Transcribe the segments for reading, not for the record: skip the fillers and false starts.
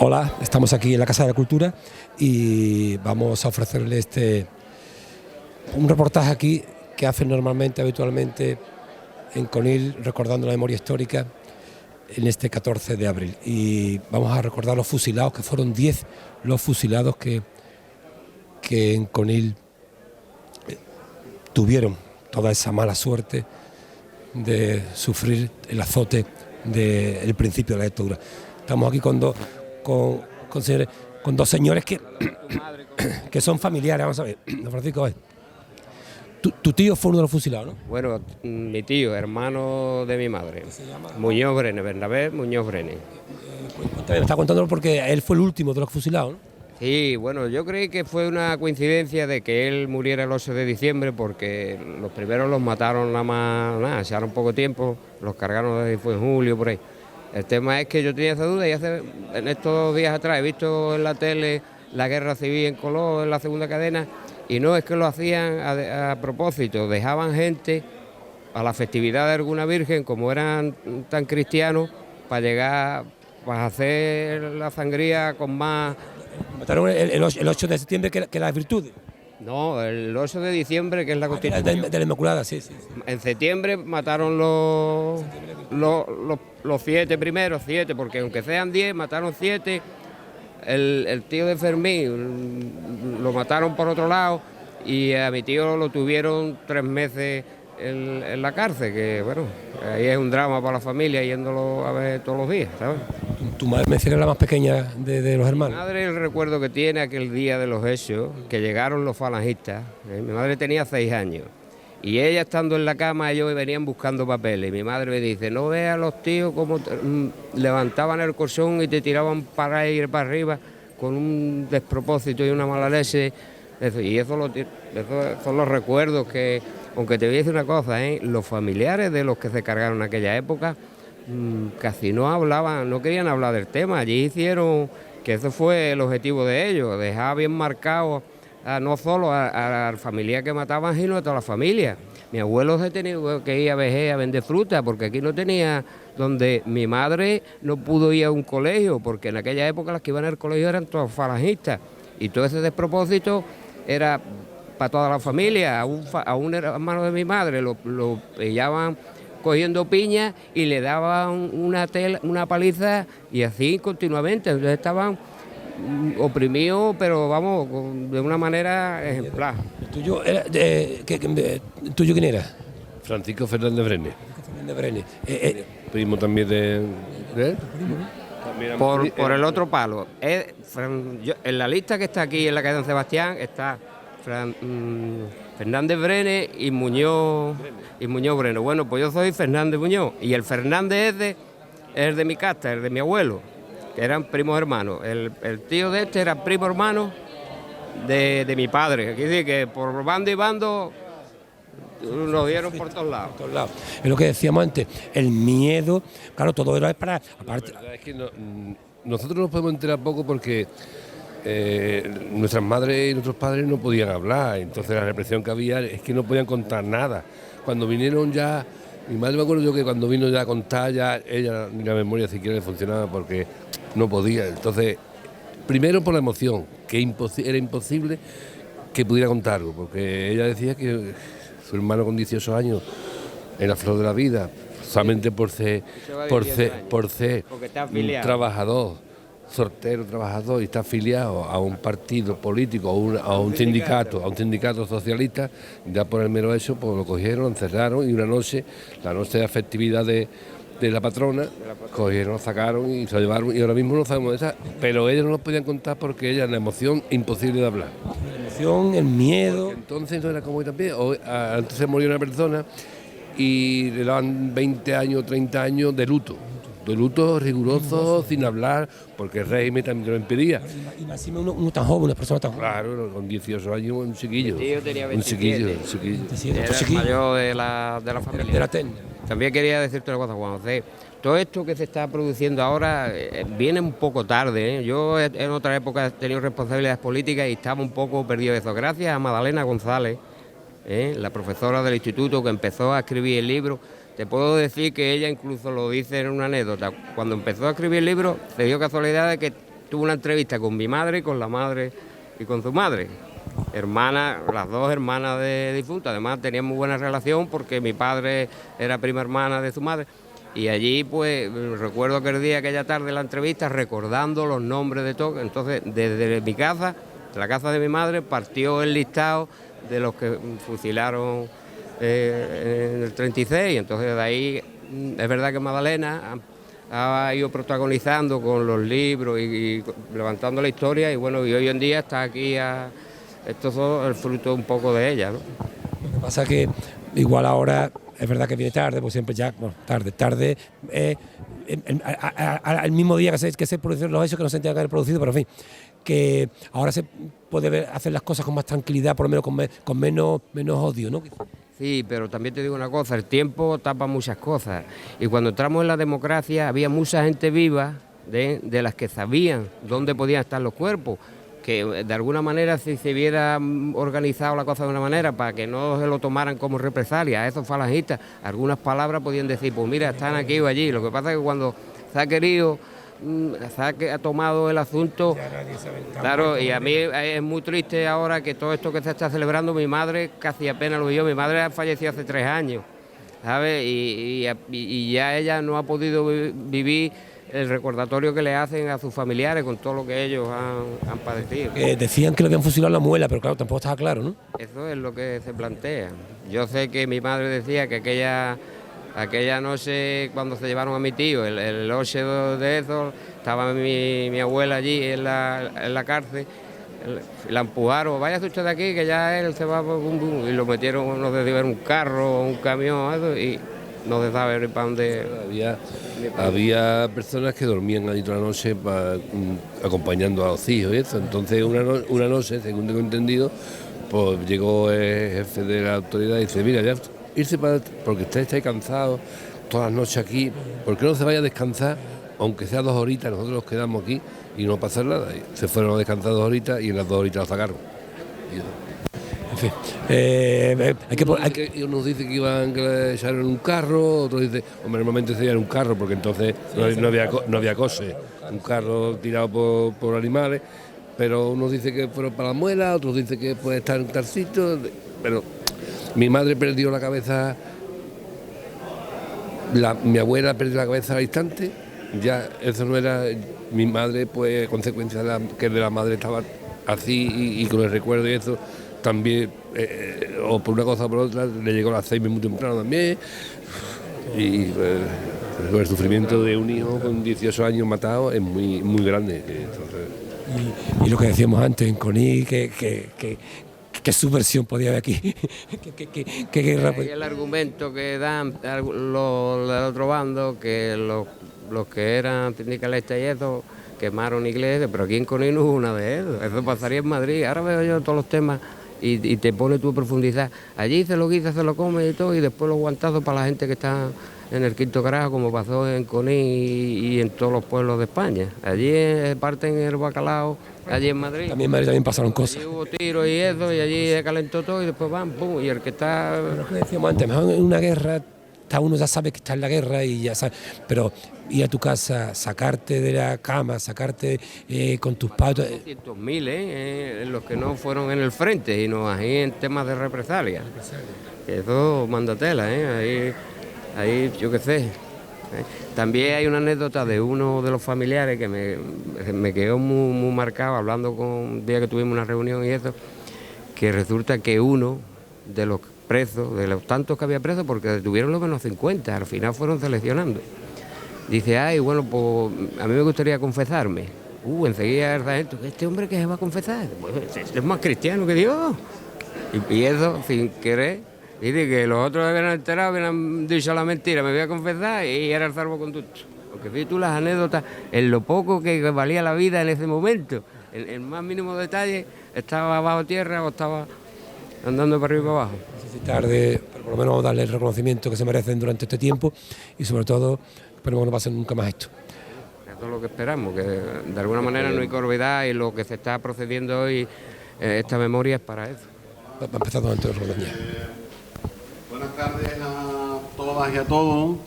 Hola, estamos aquí en la Casa de la Cultura y vamos a ofrecerle un reportaje aquí que hacen normalmente, habitualmente en Conil, recordando la memoria histórica en este 14 de abril. Y vamos a recordar los fusilados, que fueron 10 los fusilados que en Conil tuvieron toda esa mala suerte de sufrir el azote del principio de la dictadura. Estamos aquí con dos señores que son familiares. Vamos a ver, don Francisco, a ver. Tu tío fue uno de los fusilados, ¿no? Bueno, mi tío, hermano de mi madre, Muñoz Brenes, Bernabé Muñoz Brenes. Me está contándolo porque él fue el último de los fusilados, ¿no? Sí, bueno, yo creí que fue una coincidencia de que él muriera el 8 de diciembre porque los primeros los mataron nada, se un poco tiempo, los cargaron fue en julio, por ahí. El tema es que yo tenía esa duda y en estos días atrás he visto en la tele la guerra civil en Colón, en la segunda cadena, y no es que lo hacían a propósito, dejaban gente a la festividad de alguna virgen, como eran tan cristianos, para llegar, para hacer la sangría con más... Mataron el 8 de septiembre, que las virtudes. No, el 8 de diciembre, que es la Constitución. De la Inmaculada, sí. En septiembre mataron los 7 primeros, 7, porque aunque sean 10, mataron 7. El tío de Fermín lo mataron por otro lado y a mi tío lo tuvieron 3 meses en la cárcel, que bueno, ahí es un drama para la familia yéndolo a ver todos los días, ¿sabes? Tu madre me decía que era la más pequeña de los hermanos. Mi madre, el recuerdo que tiene aquel día de los hechos, que llegaron los falangistas, mi madre tenía 6 años, y ella estando en la cama, ellos venían buscando papeles, y mi madre me dice, no veas a los tíos cómo levantaban el colchón y te tiraban para ir para arriba con un despropósito y una mala leche, y esos son los recuerdos que, aunque te voy a decir una cosa, los familiares de los que se cargaron en aquella época, casi no hablaban, no querían hablar del tema. Allí hicieron, que ese fue el objetivo de ellos, dejar bien marcado no solo a la familia que mataban, sino a toda la familia. Mi abuelo se tenía que ir a Vejer a vender fruta, porque aquí no tenía, donde mi madre no pudo ir a un colegio, porque en aquella época las que iban al colegio eran todos falangistas, y todo ese despropósito era para toda la familia. A un hermano de mi madre lo pillaban cogiendo piña y le daban una paliza, y así continuamente. Entonces estaban oprimidos, pero vamos, de una manera ejemplar. ¿Tuyo quién era? Francisco Fernández Brenes. Fernández Brenes. Primo también de él. Por el otro palo. En la lista que está aquí en la calle San Sebastián está Fernández Brenes y Muñoz Brenes. Bueno, pues yo soy Fernández Muñoz, y el Fernández es de mi casta, es de mi abuelo, que eran primos hermanos. El tío de este era primo hermano de mi padre. Quiere decir que por bando y bando nos dieron por todos lados. Es lo que decíamos antes, el miedo, claro, todo era para... Aparte, La verdad es que nosotros nos podemos enterar poco porque nuestras madres y nuestros padres no podían hablar, entonces la represión que había es que no podían contar nada. Cuando vinieron ya, mi madre, me acuerdo yo que cuando vino ya a contar, ya ella ni la memoria siquiera le funcionaba porque no podía. Entonces, primero por la emoción, que era imposible que pudiera contar algo, porque ella decía que su hermano con 18 años, en la flor de la vida, solamente por ser un trabajador, soltero trabajador, y está afiliado a un partido político a un sindicato socialista, ya por el mero hecho, pues lo cogieron, lo encerraron, y la noche de festividad de la patrona, cogieron, lo sacaron y se lo llevaron, y ahora mismo no sabemos de esa, pero ellos no nos podían contar porque ella, la emoción, imposible de hablar. la emoción, el miedo... Porque entonces no era como hoy también, antes se murió una persona y le daban 20 años, 30 años de luto riguroso, sin hablar, porque el régimen también lo impedía. Y más uno tan joven, una persona tan joven. Claro, con 18 años, un chiquillo. Mi tío tenía 27. Un chiquillo. Era el mayor de la familia. De la técnica. También quería decirte una cosa, Juan José. Todo esto que se está produciendo ahora viene un poco tarde. Yo en otra época he tenido responsabilidades políticas y estaba un poco perdido de eso. Gracias a Magdalena González, la profesora del instituto que empezó a escribir el libro. Te puedo decir que ella incluso lo dice en una anécdota. Cuando empezó a escribir el libro, se dio casualidad de que tuvo una entrevista con mi madre y con la madre y con su madre. Hermanas, las dos hermanas de difunta, además tenían muy buena relación porque mi padre era prima hermana de su madre. Y allí, pues, recuerdo aquella tarde la entrevista, recordando los nombres de todos. Entonces, desde mi casa, de la casa de mi madre, partió el listado de los que fusilaron en el 36. Entonces, de ahí, es verdad que Magdalena ha ido protagonizando con los libros y levantando la historia. Y bueno, y hoy en día está aquí, esto es el fruto un poco de ella, ¿no? Lo que pasa es que igual ahora es verdad que viene tarde, pues siempre ya, bueno, tarde, al mismo día que se produjeron los hechos que no se tenían que haber producido, pero en fin, que ahora se puede hacer las cosas con más tranquilidad, por lo menos con menos odio, ¿no? Sí, pero también te digo una cosa, el tiempo tapa muchas cosas, y cuando entramos en la democracia había mucha gente viva de las que sabían dónde podían estar los cuerpos, que de alguna manera si se hubiera organizado la cosa de una manera para que no se lo tomaran como represalia a esos falangistas, algunas palabras podían decir, pues mira, están aquí o allí. Lo que pasa es que cuando se ha querido, ha tomado el asunto, claro, y a mí es muy triste ahora que todo esto que se está celebrando, mi madre casi apenas lo vio, mi madre falleció hace 3 años, ¿sabes? Y ya ella no ha podido vivir el recordatorio que le hacen a sus familiares con todo lo que ellos han padecido. Decían que le habían fusilado la muela, pero claro, tampoco estaba claro, ¿no? Eso es lo que se plantea. Yo sé que mi madre decía que aquella noche cuando se llevaron a mi tío, el 8 de eso, estaba mi abuela allí en la cárcel, la empujaron, váyase usted de aquí que ya él se va, y lo metieron, no sé si era un carro, un camión, eso, y no se sabe para dónde. Había personas que dormían allí toda la noche acompañando a los hijos y eso. Entonces una noche, según tengo entendido, pues llegó el jefe de la autoridad y dice, mira, ya irse porque usted está cansado todas las noches aquí, ¿por qué no se vaya a descansar? Aunque sea 2 horitas, nosotros nos quedamos aquí y no pasa nada. Y se fueron a descansar 2 horitas y en las 2 horitas lo sacaron. En fin, unos dicen que iban a echar en un carro, otros dicen, hombre, normalmente se iba en un carro porque entonces no había coche, un carro tirado por animales, pero unos dicen que fueron para la muela, otros dicen que puede estar en un tal sitio, pero mi madre perdió la cabeza, mi abuela perdió la cabeza al instante, ya eso no era, mi madre pues consecuencia que de la madre estaba así y con el recuerdo y eso, también, o por una cosa o por otra, le llegó a las 6 muy temprano también, y el sufrimiento de un hijo con 18 años matado es muy, muy grande. Entonces... y lo que decíamos antes en Conil, que subversión podía haber aquí. ¿Qué guerra? Y el argumento que dan los del otro bando, que los que eran sindicalistas y eso, quemaron iglesias, pero aquí en Conil no hubo una de eso pasaría en Madrid. Ahora veo yo todos los temas y te pone tú a profundizar. Allí se lo guisa, se lo come y todo, y después los guantazos para la gente que está en el Quinto Carajo, como pasó en Conil y en todos los pueblos de España. Allí parten el bacalao, allí en Madrid. También en Madrid también pasaron cosas. Allí hubo tiros y eso, y allí se calentó todo y después van, pum, y el que está... Pero es que decíamos antes, mejor en una guerra, uno ya sabe que está en la guerra y ya sabe, pero ir a tu casa, sacarte de la cama, sacarte con tus padres... Cientos miles, los que no fueron en el frente, sino ahí en temas de represalia. Eso manda tela, ahí yo qué sé. También hay una anécdota de uno de los familiares que me quedó muy marcado, hablando con un día que tuvimos una reunión y eso, que resulta que uno de los presos, de los tantos que había presos, porque detuvieron los menos 50, al final fueron seleccionando. Dice, ay, bueno, pues a mí me gustaría confesarme. Enseguida el sargento, ¿este hombre que se va a confesar? Pues, es más cristiano que Dios. Y eso, sin querer, dice que los otros habían enterado, habían dicho la mentira, me voy a confesar y era el salvoconducto. Porque fíjate tú las anécdotas, en lo poco que valía la vida en ese momento, en el más mínimo detalle, estaba bajo tierra o estaba andando para arriba y para abajo. Necesitar pero por lo menos darle el reconocimiento que se merecen durante este tiempo y sobre todo, esperemos que no pase nunca más esto. Eso es lo que esperamos, que de alguna manera no hay que olvidar y lo que se está procediendo hoy, esta memoria es para eso. Va a empezar durante el Romaña. Buenas tardes a todas y a todos.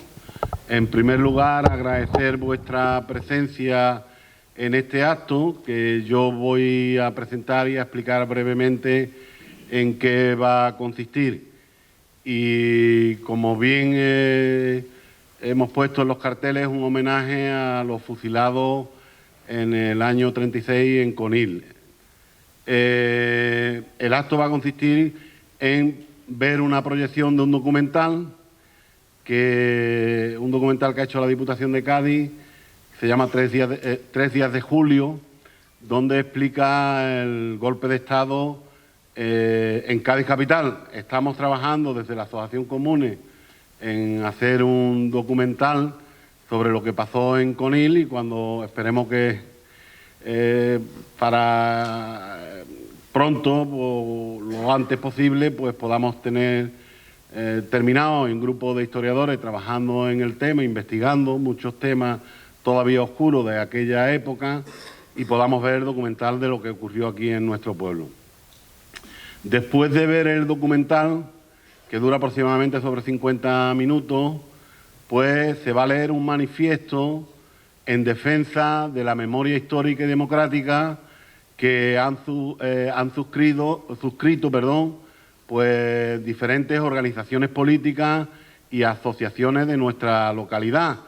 En primer lugar, agradecer vuestra presencia en este acto que yo voy a presentar y a explicar brevemente en qué va a consistir. Y como bien hemos puesto en los carteles, un homenaje a los fusilados en el año 36 en Conil. El acto va a consistir en ver una proyección de un documental que ha hecho la Diputación de Cádiz, se llama 3 días de julio, donde explica el golpe de Estado en Cádiz capital. Estamos trabajando desde la Asociación Comunes en hacer un documental sobre lo que pasó en Conil, y cuando esperemos que para pronto o lo antes posible pues podamos tener terminado en grupo de historiadores trabajando en el tema, investigando muchos temas todavía oscuros de aquella época, y podamos ver el documental de lo que ocurrió aquí en nuestro pueblo. Después de ver el documental, que dura aproximadamente sobre 50 minutos, pues se va a leer un manifiesto en defensa de la memoria histórica y democrática que han suscrito pues diferentes organizaciones políticas y asociaciones de nuestra localidad,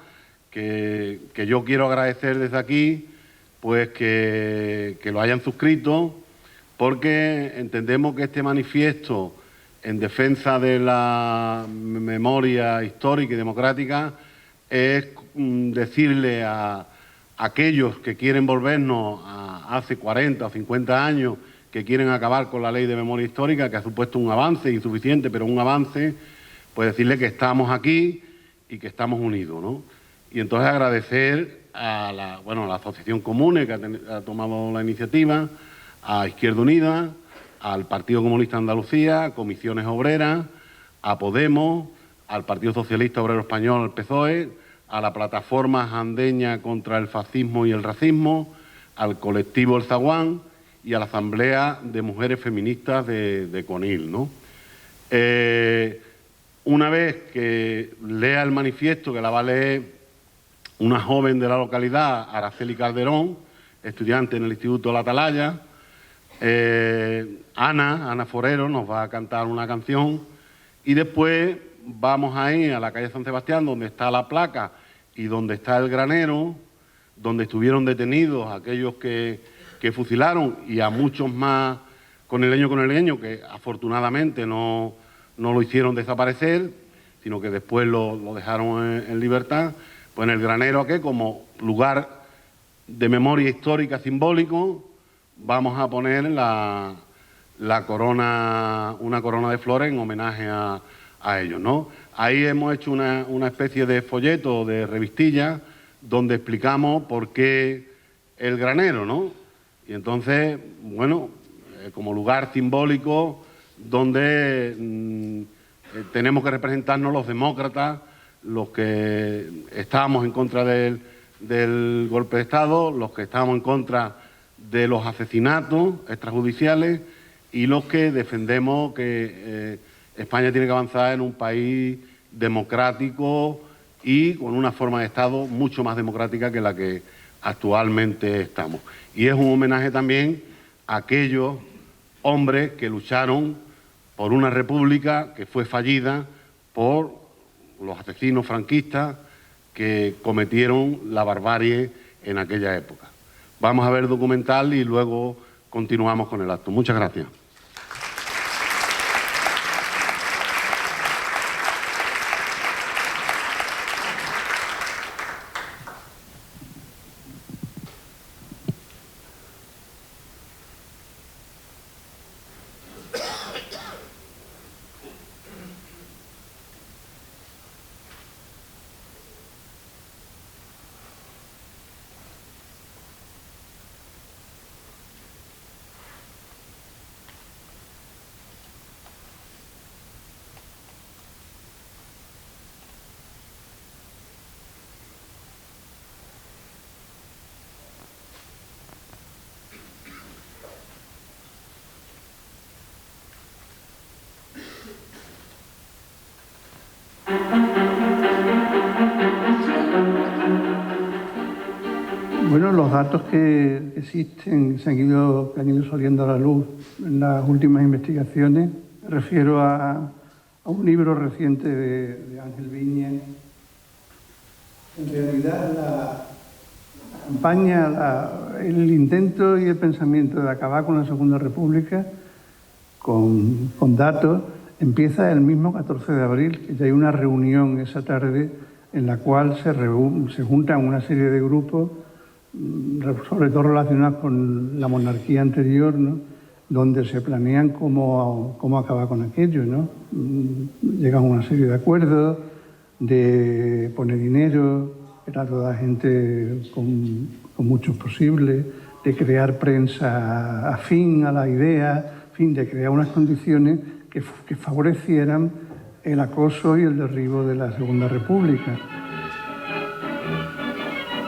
que yo quiero agradecer desde aquí pues que lo hayan suscrito, porque entendemos que este manifiesto en defensa de la memoria histórica y democrática es decirle a aquellos que quieren volvernos a hace 40 o 50 años, que quieren acabar con la ley de memoria histórica, que ha supuesto un avance insuficiente, pero un avance, pues decirle que estamos aquí y que estamos unidos, ¿no? Y entonces agradecer a la Asociación Comunes, que ha tomado la iniciativa, a Izquierda Unida, al Partido Comunista de Andalucía, a Comisiones Obreras, a Podemos, al Partido Socialista Obrero Español, al PSOE, a la Plataforma Jandeña contra el Fascismo y el Racismo, al colectivo El Zaguán y a la Asamblea de Mujeres Feministas de Conil, ¿no? Una vez que lea el manifiesto, que la va a leer una joven de la localidad, Araceli Calderón, estudiante en el Instituto La Atalaya, Ana Forero nos va a cantar una canción, y después vamos a ir a la calle San Sebastián, donde está la placa y donde está el granero, donde estuvieron detenidos aquellos que fusilaron, y a muchos más coneleños que afortunadamente no lo hicieron desaparecer, sino que después lo dejaron en libertad. Pues en el granero aquí, como lugar de memoria histórica simbólico, vamos a poner una corona de flores en homenaje a ellos, ¿no? Ahí hemos hecho una especie de folleto, de revistilla, donde explicamos por qué el granero, ¿no? Y entonces, bueno, como lugar simbólico donde tenemos que representarnos los demócratas, los que estábamos en contra del golpe de Estado, los que estábamos en contra de los asesinatos extrajudiciales, y los que defendemos que España tiene que avanzar en un país democrático y con una forma de Estado mucho más democrática que la que actualmente estamos. Y es un homenaje también a aquellos hombres que lucharon por una república que fue fallida por los asesinos franquistas que cometieron la barbarie en aquella época. Vamos a ver el documental y luego continuamos con el acto. Muchas gracias. Bueno, los datos que existen, que han ido saliendo a la luz en las últimas investigaciones, me refiero a un libro reciente de Ángel Viñas. En realidad, la campaña, el intento y el pensamiento de acabar con la Segunda República, con datos, empieza el mismo 14 de abril, que ya hay una reunión esa tarde en la cual se juntan una serie de grupos, sobre todo relacionados con la monarquía anterior, ¿no?, donde se planean cómo acabar con aquello, ¿no? Llegan a una serie de acuerdos, de poner dinero, era toda gente con muchos posibles, de crear prensa afín a la idea, en fin, de crear unas condiciones que favorecieran el acoso y el derribo de la Segunda República.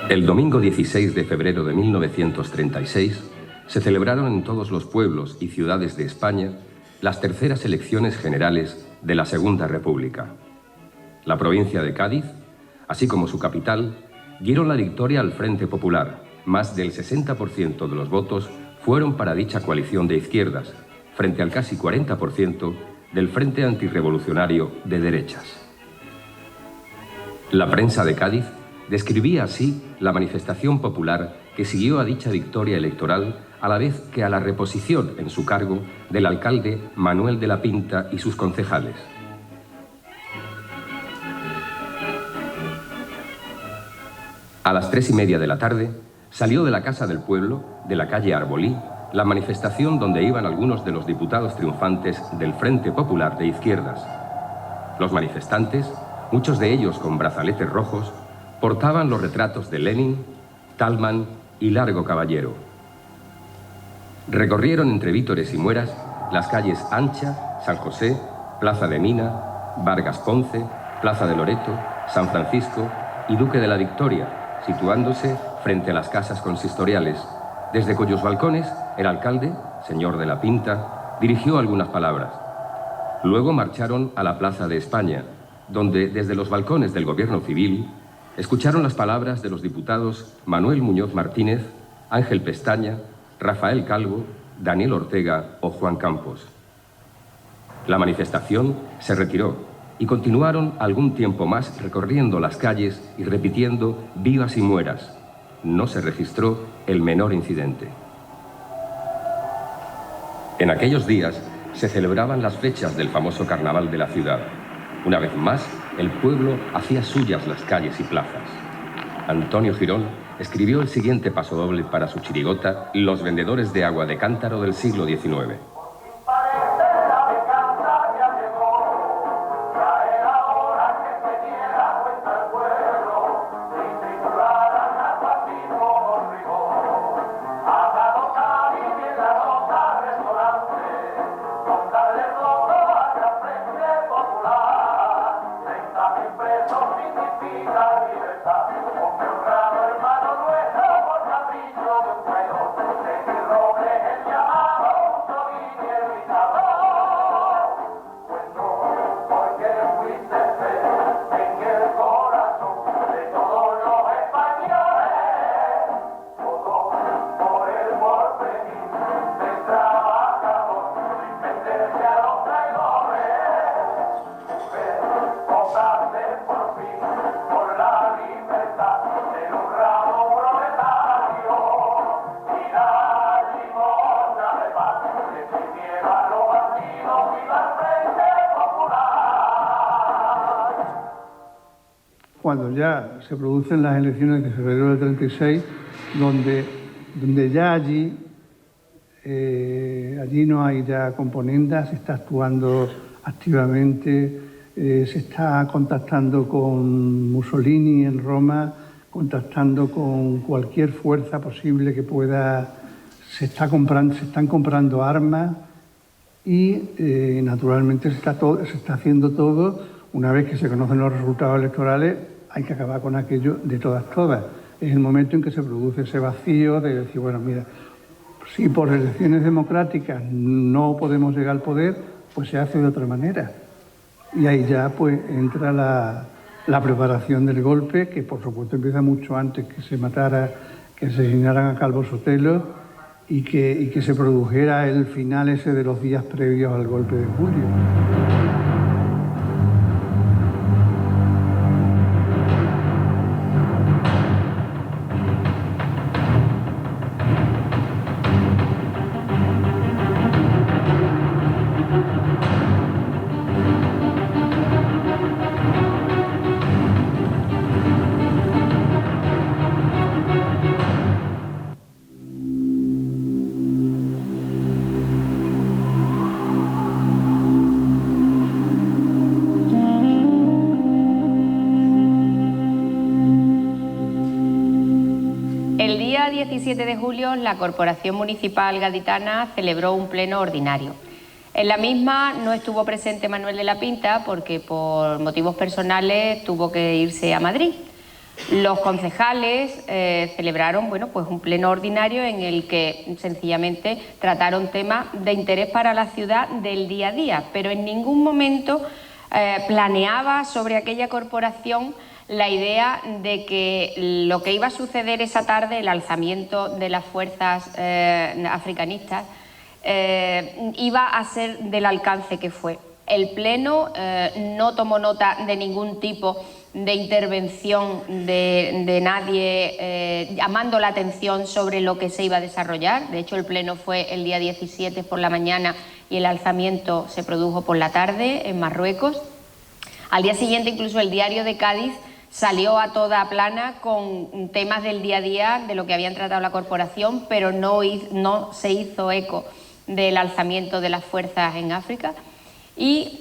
El domingo 16 de febrero de 1936 se celebraron en todos los pueblos y ciudades de España las terceras elecciones generales de la Segunda República. La provincia de Cádiz, así como su capital, dieron la victoria al Frente Popular. Más del 60% de los votos fueron para dicha coalición de izquierdas, frente al casi 40% del Frente Antirrevolucionario de derechas. La prensa de Cádiz describía así la manifestación popular que siguió a dicha victoria electoral, a la vez que a la reposición en su cargo del alcalde Manuel de la Pinta y sus concejales. A las 3:30 de la tarde salió de la Casa del Pueblo, de la calle Arbolí, la manifestación donde iban algunos de los diputados triunfantes del Frente Popular de Izquierdas. Los manifestantes, muchos de ellos con brazaletes rojos, portaban los retratos de Lenin, Talman y Largo Caballero. Recorrieron entre vítores y mueras las calles Ancha, San José, Plaza de Mina, Vargas Ponce, Plaza de Loreto, San Francisco y Duque de la Victoria, situándose frente a las casas consistoriales, desde cuyos balcones el alcalde, señor de la Pinta, dirigió algunas palabras. Luego marcharon a la Plaza de España, donde desde los balcones del Gobierno Civil escucharon las palabras de los diputados Manuel Muñoz Martínez, Ángel Pestaña, Rafael Calvo, Daniel Ortega o Juan Campos. La manifestación se retiró y continuaron algún tiempo más recorriendo las calles y repitiendo vivas y mueras. No se registró el menor incidente. En aquellos días se celebraban las fechas del famoso carnaval de la ciudad. Una vez más, el pueblo hacía suyas las calles y plazas. Antonio Girón escribió el siguiente pasodoble para su chirigota Los vendedores de agua de cántaro del siglo XIX. Cuando ya se producen las elecciones de febrero del 36, donde ya allí no hay ya componendas, se está actuando activamente, se está contactando con Mussolini en Roma, contactando con cualquier fuerza posible que pueda, se están comprando armas y naturalmente se está haciendo todo. Una vez que se conocen los resultados electorales, hay que acabar con aquello de todas. Es el momento en que se produce ese vacío de decir, bueno, mira, si por elecciones democráticas no podemos llegar al poder, pues se hace de otra manera. Y ahí ya pues entra la preparación del golpe, que por supuesto empieza mucho antes que se matara, que asesinaran a Calvo Sotelo y que se produjera el final ese de los días previos al golpe de julio. El día 17 de julio la Corporación Municipal Gaditana celebró un pleno ordinario. En la misma no estuvo presente Manuel de la Pinta porque por motivos personales tuvo que irse a Madrid. Los concejales celebraron pues un pleno ordinario en el que sencillamente trataron temas de interés para la ciudad del día a día, pero en ningún momento planeaba sobre aquella corporación la idea de que lo que iba a suceder esa tarde, el alzamiento de las fuerzas africanistas, iba a ser del alcance que fue. El Pleno no tomó nota de ningún tipo de intervención de nadie llamando la atención sobre lo que se iba a desarrollar. De hecho, el Pleno fue el día 17 por la mañana y el alzamiento se produjo por la tarde en Marruecos. Al día siguiente, incluso el Diario de Cádiz salió a toda plana con temas del día a día de lo que habían tratado la corporación, pero no se hizo eco del alzamiento de las fuerzas en África. Y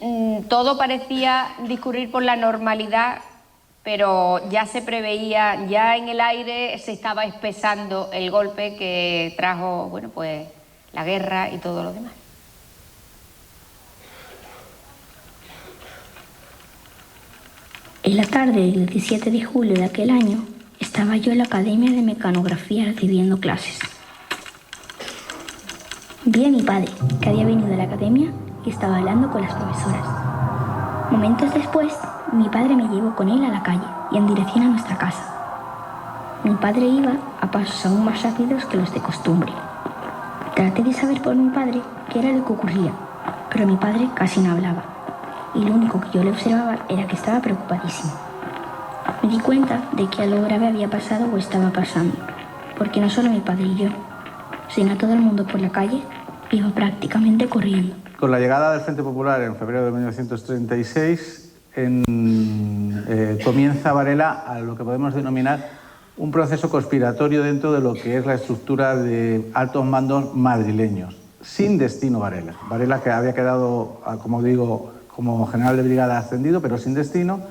todo parecía discurrir por la normalidad, pero ya se preveía, ya en el aire se estaba espesando el golpe que trajo la guerra y todo lo demás. En la tarde del 17 de julio de aquel año, estaba yo en la Academia de Mecanografía recibiendo clases. Vi a mi padre, que había venido a la academia y estaba hablando con las profesoras. Momentos después, mi padre me llevó con él a la calle y en dirección a nuestra casa. Mi padre iba a pasos aún más rápidos que los de costumbre. Traté de saber por mi padre qué era lo que ocurría, pero mi padre casi no hablaba. Y lo único que yo le observaba era que estaba preocupadísimo. Me di cuenta de que algo grave había pasado o estaba pasando, porque no solo mi padre y yo, sino todo el mundo por la calle iba prácticamente corriendo. Con la llegada del Frente Popular en febrero de 1936, comienza Varela a lo que podemos denominar un proceso conspiratorio dentro de lo que es la estructura de altos mandos madrileños, sin destino Varela. Varela que había quedado, como digo, como general de brigada ascendido, pero sin destino,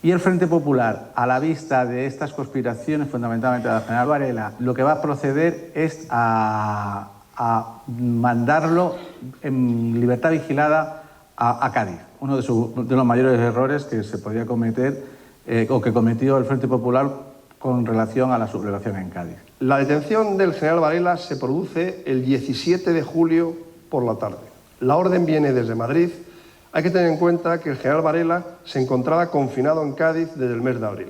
y el Frente Popular, a la vista de estas conspiraciones, fundamentalmente de la general Varela, lo que va a proceder es a mandarlo en libertad vigilada a Cádiz, uno de los mayores errores que se podía cometer o que cometió el Frente Popular con relación a la sublevación en Cádiz. La detención del general Varela se produce el 17 de julio por la tarde. La orden viene desde Madrid. Hay que tener en cuenta que el general Varela se encontraba confinado en Cádiz desde el mes de abril,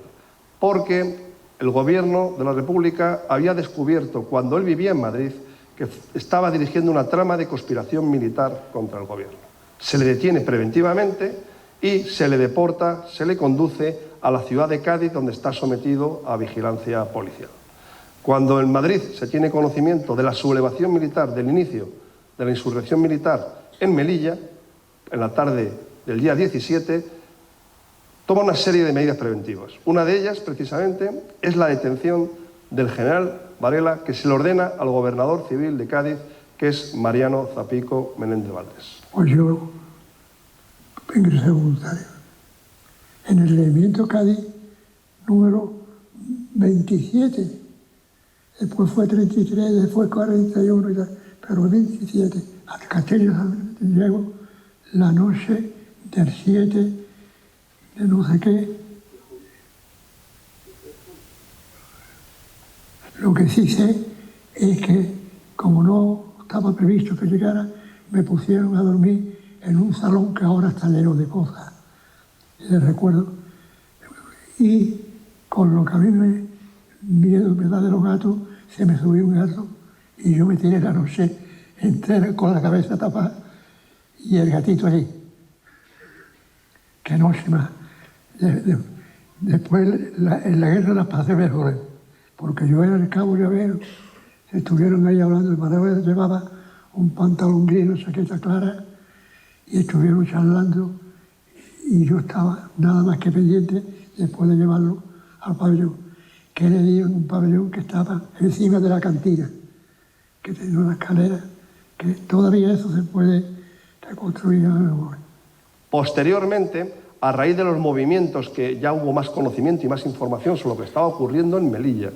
porque el gobierno de la República había descubierto, cuando él vivía en Madrid, que estaba dirigiendo una trama de conspiración militar contra el gobierno. Se le detiene preventivamente y se le deporta, se le conduce a la ciudad de Cádiz, donde está sometido a vigilancia policial. Cuando en Madrid se tiene conocimiento de la sublevación militar, del inicio de la insurrección militar en Melilla, en la tarde del día 17, toma una serie de medidas preventivas. Una de ellas, precisamente, es la detención del general Varela, que se le ordena al gobernador civil de Cádiz, que es Mariano Zapico Menéndez Valdés. Pues yo ingresé voluntario en el regimiento Cádiz número 27. Después fue 33, después 41 y tal, pero 27. Al Castillo llego la noche del 7 de no sé qué. Lo que sí sé es que, como no estaba previsto que llegara, me pusieron a dormir en un salón que ahora está lleno de cosas, de recuerdo. Y con lo que a mí me da de los gatos, se me subió un gato y yo me tiré la noche entera con la cabeza tapada y el gatito allí. Qué noche más. Después en la guerra las pasé mejor, porque yo era el cabo llavero, estuvieron ahí hablando, el Manuel llevaba un pantalón gris, una chaqueta clara, y estuvieron charlando, y yo estaba nada más que pendiente después de llevarlo al pabellón, que le dieron un pabellón que estaba encima de la cantina, que tenía una escalera, que todavía eso se puede reconstruir a la memoria. Posteriormente, a raíz de los movimientos, que ya hubo más conocimiento y más información sobre lo que estaba ocurriendo en Melilla,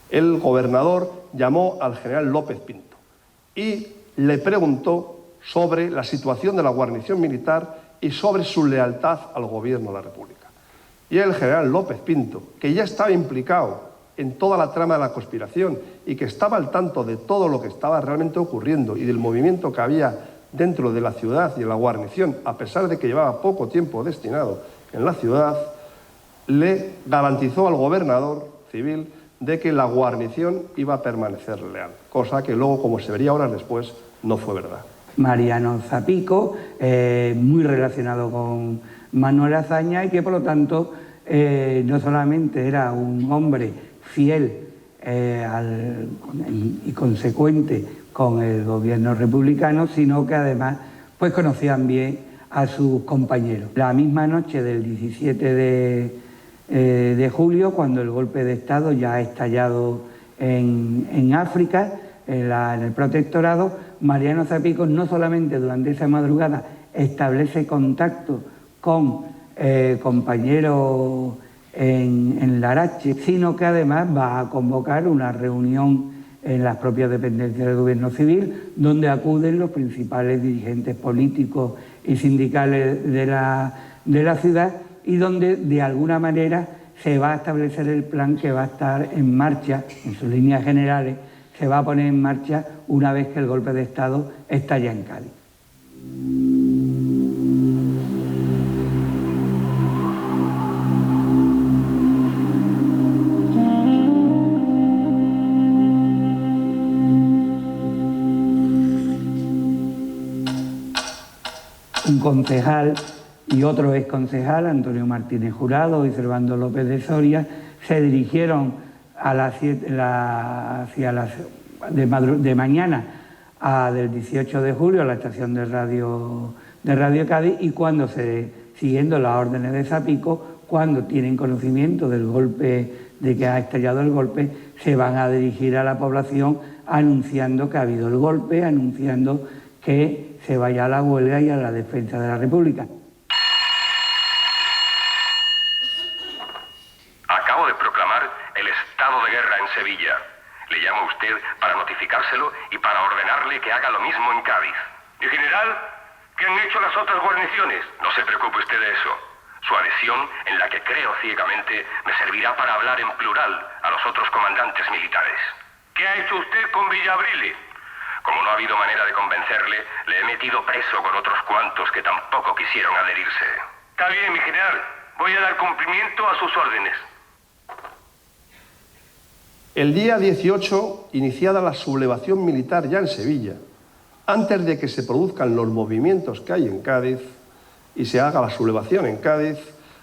el gobernador llamó al general López Pinto y le preguntó sobre la situación de la guarnición militar y sobre su lealtad al gobierno de la República. Y el general López Pinto, que ya estaba implicado en toda la trama de la conspiración y que estaba al tanto de todo lo que estaba realmente ocurriendo y del movimiento que había dentro de la ciudad y en la guarnición, a pesar de que llevaba poco tiempo destinado en la ciudad, le garantizó al gobernador civil de que la guarnición iba a permanecer leal, cosa que luego, como se vería horas después, no fue verdad. Mariano Zapico, muy relacionado con Manuel Azaña y que por lo tanto no solamente era un hombre fiel y consecuente con el gobierno republicano, sino que además pues conocían bien a sus compañeros. La misma noche del 17 de julio, cuando el golpe de Estado ya ha estallado en África, en el protectorado, Mariano Zapico no solamente durante esa madrugada establece contacto con compañeros en Larache, sino que además va a convocar una reunión en las propias dependencias del gobierno civil, donde acuden los principales dirigentes políticos y sindicales de la ciudad y donde de alguna manera se va a establecer el plan que va a estar en marcha, en sus líneas generales, se va a poner en marcha una vez que el golpe de Estado estalla en Cádiz. Un concejal y otro exconcejal, Antonio Martínez Jurado y Servando López de Soria, se dirigieron de mañana del 18 de julio a la estación de Radio Cádiz y siguiendo las órdenes de Zapico, cuando tienen conocimiento del golpe, de que ha estallado el golpe, se van a dirigir a la población anunciando que ha habido el golpe, anunciando que se vaya a la huelga y a la defensa de la República. Acabo de proclamar el estado de guerra en Sevilla. Le llamo a usted para notificárselo y para ordenarle que haga lo mismo en Cádiz. Y general, ¿qué han hecho las otras guarniciones? No se preocupe usted de eso. Su adhesión, en la que creo ciegamente, me servirá para hablar en plural a los otros comandantes militares. ¿Qué ha hecho usted con Villabrile? Como no ha habido manera de convencerle, le he metido preso con otros cuantos que tampoco quisieron adherirse. Está bien, mi general. Voy a dar cumplimiento a sus órdenes. El día 18, iniciada la sublevación militar ya en Sevilla, antes de que se produzcan los movimientos que hay en Cádiz y se haga la sublevación en Cádiz,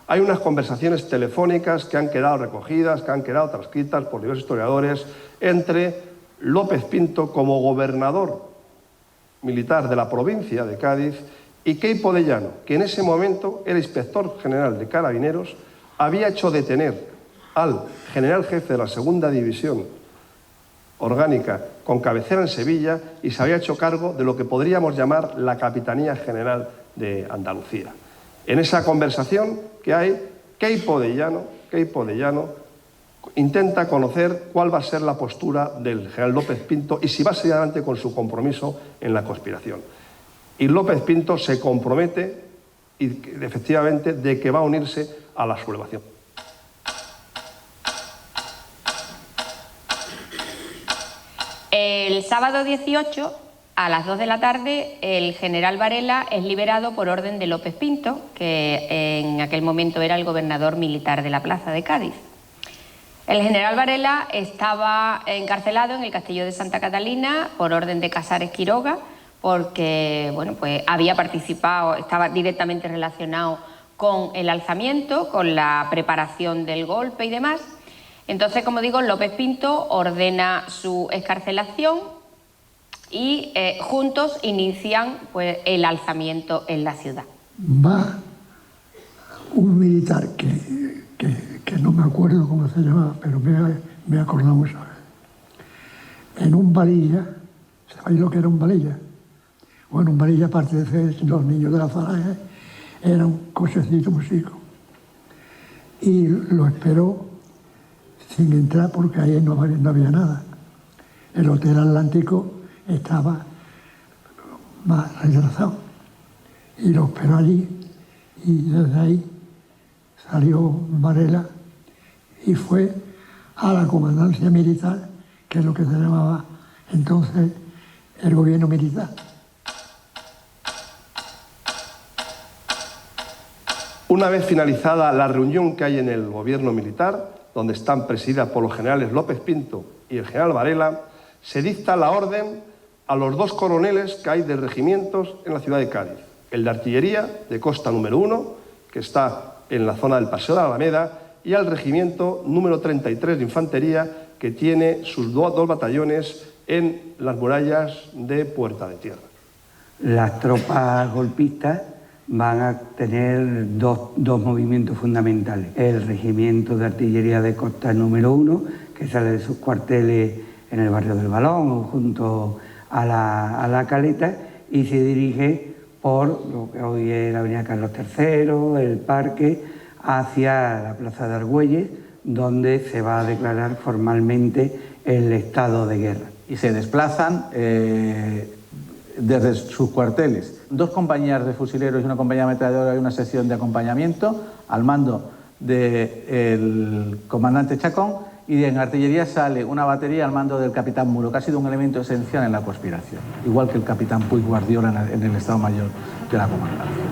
hay unas conversaciones telefónicas que han quedado recogidas, que han quedado transcritas por diversos historiadores, entre López Pinto como gobernador militar de la provincia de Cádiz y Queipo de Llano, que en ese momento era inspector general de Carabineros, había hecho detener al general jefe de la segunda división orgánica con cabecera en Sevilla y se había hecho cargo de lo que podríamos llamar la Capitanía General de Andalucía. En esa conversación que hay, Queipo de Llano intenta conocer cuál va a ser la postura del general López Pinto y si va a seguir adelante con su compromiso en la conspiración. Y López Pinto se compromete, y efectivamente, de que va a unirse a la sublevación. El sábado 18, a las 2 de la tarde, el general Varela es liberado por orden de López Pinto, que en aquel momento era el gobernador militar de la plaza de Cádiz. El general Varela estaba encarcelado en el castillo de Santa Catalina por orden de Casares Quiroga, porque bueno, pues había participado, estaba directamente relacionado con el alzamiento, con la preparación del golpe y demás. Entonces, como digo, López Pinto ordena su excarcelación y juntos inician pues, el alzamiento en la ciudad. Va un militar que no me acuerdo cómo se llamaba, pero me he acordado mucho. En un varilla, ¿sabéis lo que era un varilla? Bueno, un varilla, aparte de ser los niños de la falange, era un cochecito muy chico. Y lo esperó sin entrar porque ahí no había nada. El Hotel Atlántico estaba más retrasado. Y lo esperó allí y desde ahí salió Varela y fue a la comandancia militar, que es lo que se llamaba entonces el gobierno militar. Una vez finalizada la reunión que hay en el gobierno militar, donde están presididas por los generales López Pinto y el general Varela, se dicta la orden a los 2 coroneles que hay de regimientos en la ciudad de Cádiz. El de artillería, de costa número 1, que está en la zona del Paseo de la Alameda, y al regimiento número 33 de infantería, que tiene sus 2 batallones en las murallas de Puerta de Tierra. Las tropas golpistas van a tener dos movimientos fundamentales. El regimiento de artillería de costa número 1, que sale de sus cuarteles en el barrio del Balón o junto a la Caleta, y se dirige por lo que hoy es la avenida Carlos III, el Parque, hacia la plaza de Argüelles, donde se va a declarar formalmente el estado de guerra. Y se desplazan desde sus cuarteles 2 compañías de fusileros y una compañía de ametralladora y una sección de acompañamiento al mando del comandante Chacón, y en artillería sale una batería al mando del capitán Muro, que ha sido un elemento esencial en la conspiración, igual que el capitán Puig Guardiola en el Estado Mayor de la Comandancia.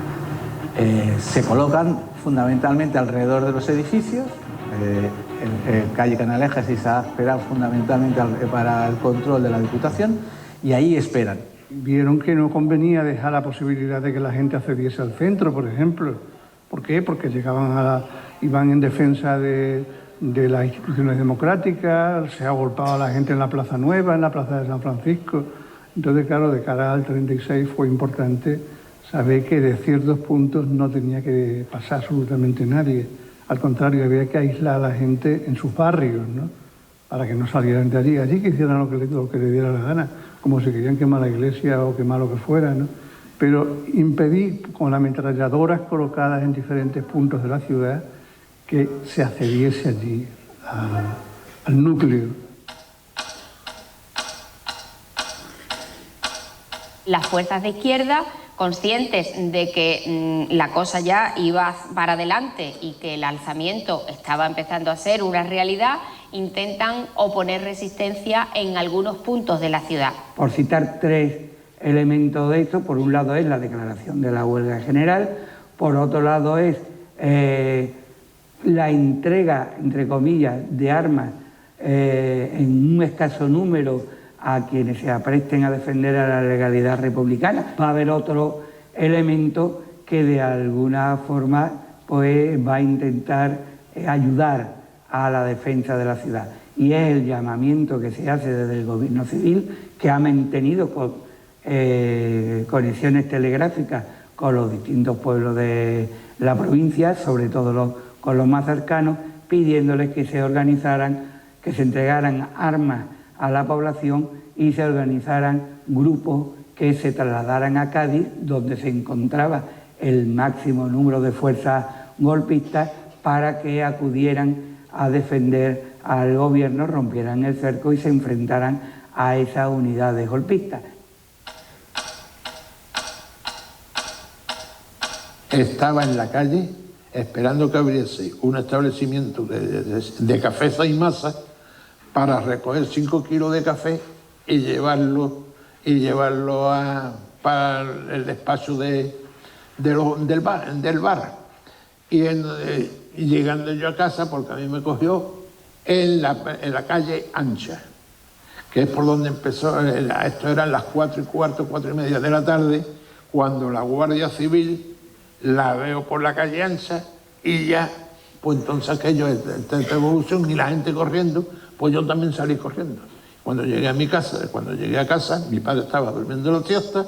Se colocan fundamentalmente alrededor de los edificios, calle Canalejas y Isaac Peral fundamentalmente para el control de la Diputación, y ahí esperan. Vieron que no convenía dejar la posibilidad de que la gente accediese al centro, por ejemplo. ¿Por qué? Porque iban en defensa de las instituciones democráticas, se ha agolpado a la gente en la Plaza Nueva, en la Plaza de San Francisco. Entonces, claro, de cara al 36 fue importante saber que de ciertos puntos no tenía que pasar absolutamente nadie. Al contrario, había que aislar a la gente en sus barrios, ¿no? Para que no salieran de allí que hicieran lo que le diera la gana, como si querían quemar la iglesia o quemar lo que fuera, ¿no? Pero impedir con ametralladoras colocadas en diferentes puntos de la ciudad que se accediese allí al núcleo. Las fuerzas de izquierda, conscientes de que la cosa ya iba para adelante y que el alzamiento estaba empezando a ser una realidad, intentan oponer resistencia en algunos puntos de la ciudad. Por citar 3 elementos de esto, por un lado es la declaración de la huelga general, por otro lado es la entrega, entre comillas, de armas en un escaso número a quienes se apresten a defender a la legalidad republicana. Va a haber otro elemento que de alguna forma pues, va a intentar ayudar a la defensa de la ciudad, y es el llamamiento que se hace desde el gobierno civil, que ha mantenido conexiones telegráficas con los distintos pueblos de la provincia, sobre todo con los más cercanos, pidiéndoles que se organizaran, que se entregaran armas a la población y se organizaran grupos que se trasladaran a Cádiz, donde se encontraba el máximo número de fuerzas golpistas, para que acudieran a defender al gobierno, rompieran el cerco y se enfrentaran a esas unidades golpistas. Estaba en la calle esperando que abriese un establecimiento de café y masa para recoger 5 kilos de café y llevarlo para el despacho del bar. Y llegando yo a casa, porque a mí me cogió en la calle Ancha, que es por donde empezó. Esto eran las 4:15, 4:30 de la tarde, cuando la Guardia Civil la veo por la calle Ancha y ya, pues entonces aquello, esta evolución y la gente corriendo, pues yo también salí corriendo. Cuando llegué a casa, mi padre estaba durmiendo la siesta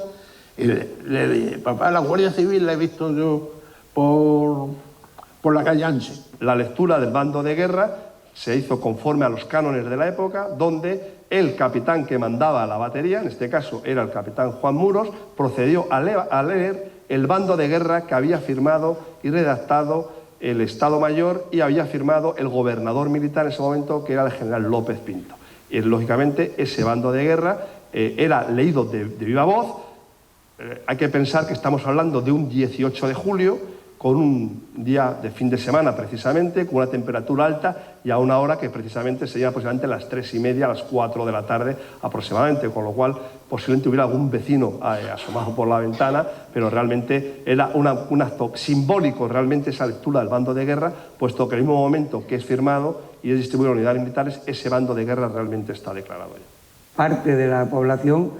y le dije: papá, la Guardia Civil la he visto yo por la calle Ancha. La lectura del bando de guerra se hizo conforme a los cánones de la época, donde el capitán que mandaba la batería, en este caso era el capitán Juan Muros, procedió a leer el bando de guerra que había firmado y redactado el Estado Mayor y había firmado el gobernador militar en ese momento, que era el general López Pinto. Y lógicamente ese bando de guerra era leído de viva voz. Hay que pensar que estamos hablando de un 18 de julio, con un día de fin de semana precisamente, con una temperatura alta y a una hora que precisamente sería aproximadamente las 3:30, las 4 de la tarde aproximadamente, con lo cual posiblemente hubiera algún vecino asomado por la ventana, pero realmente era un acto simbólico realmente esa lectura del bando de guerra, puesto que en el mismo momento que es firmado y es distribuido a unidades militares, ese bando de guerra realmente está declarado ya. Parte de la población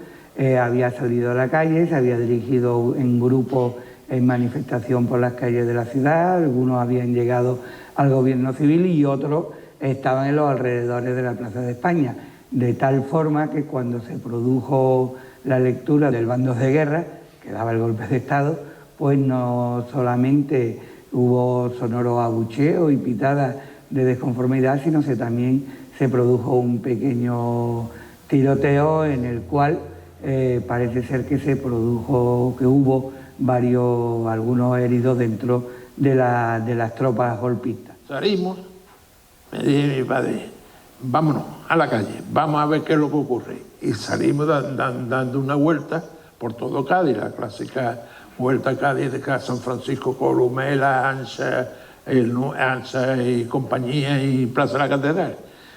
había salido a la calle, se había dirigido en grupo en manifestación por las calles de la ciudad, algunos habían llegado al gobierno civil y otros estaban en los alrededores de la Plaza de España, de tal forma que cuando se produjo la lectura del bando de guerra, que daba el golpe de Estado, pues no solamente hubo sonoros abucheos y pitadas de desconformidad, sino que también se produjo un pequeño tiroteo en el cual parece ser que hubo algunos heridos dentro de las tropas golpistas. Salimos, me dije mi padre: vámonos a la calle, vamos a ver qué es lo que ocurre. Y salimos dando una vuelta por todo Cádiz, la clásica vuelta a Cádiz de San Francisco, Columela, Ancha y compañía y Plaza de la Catedral,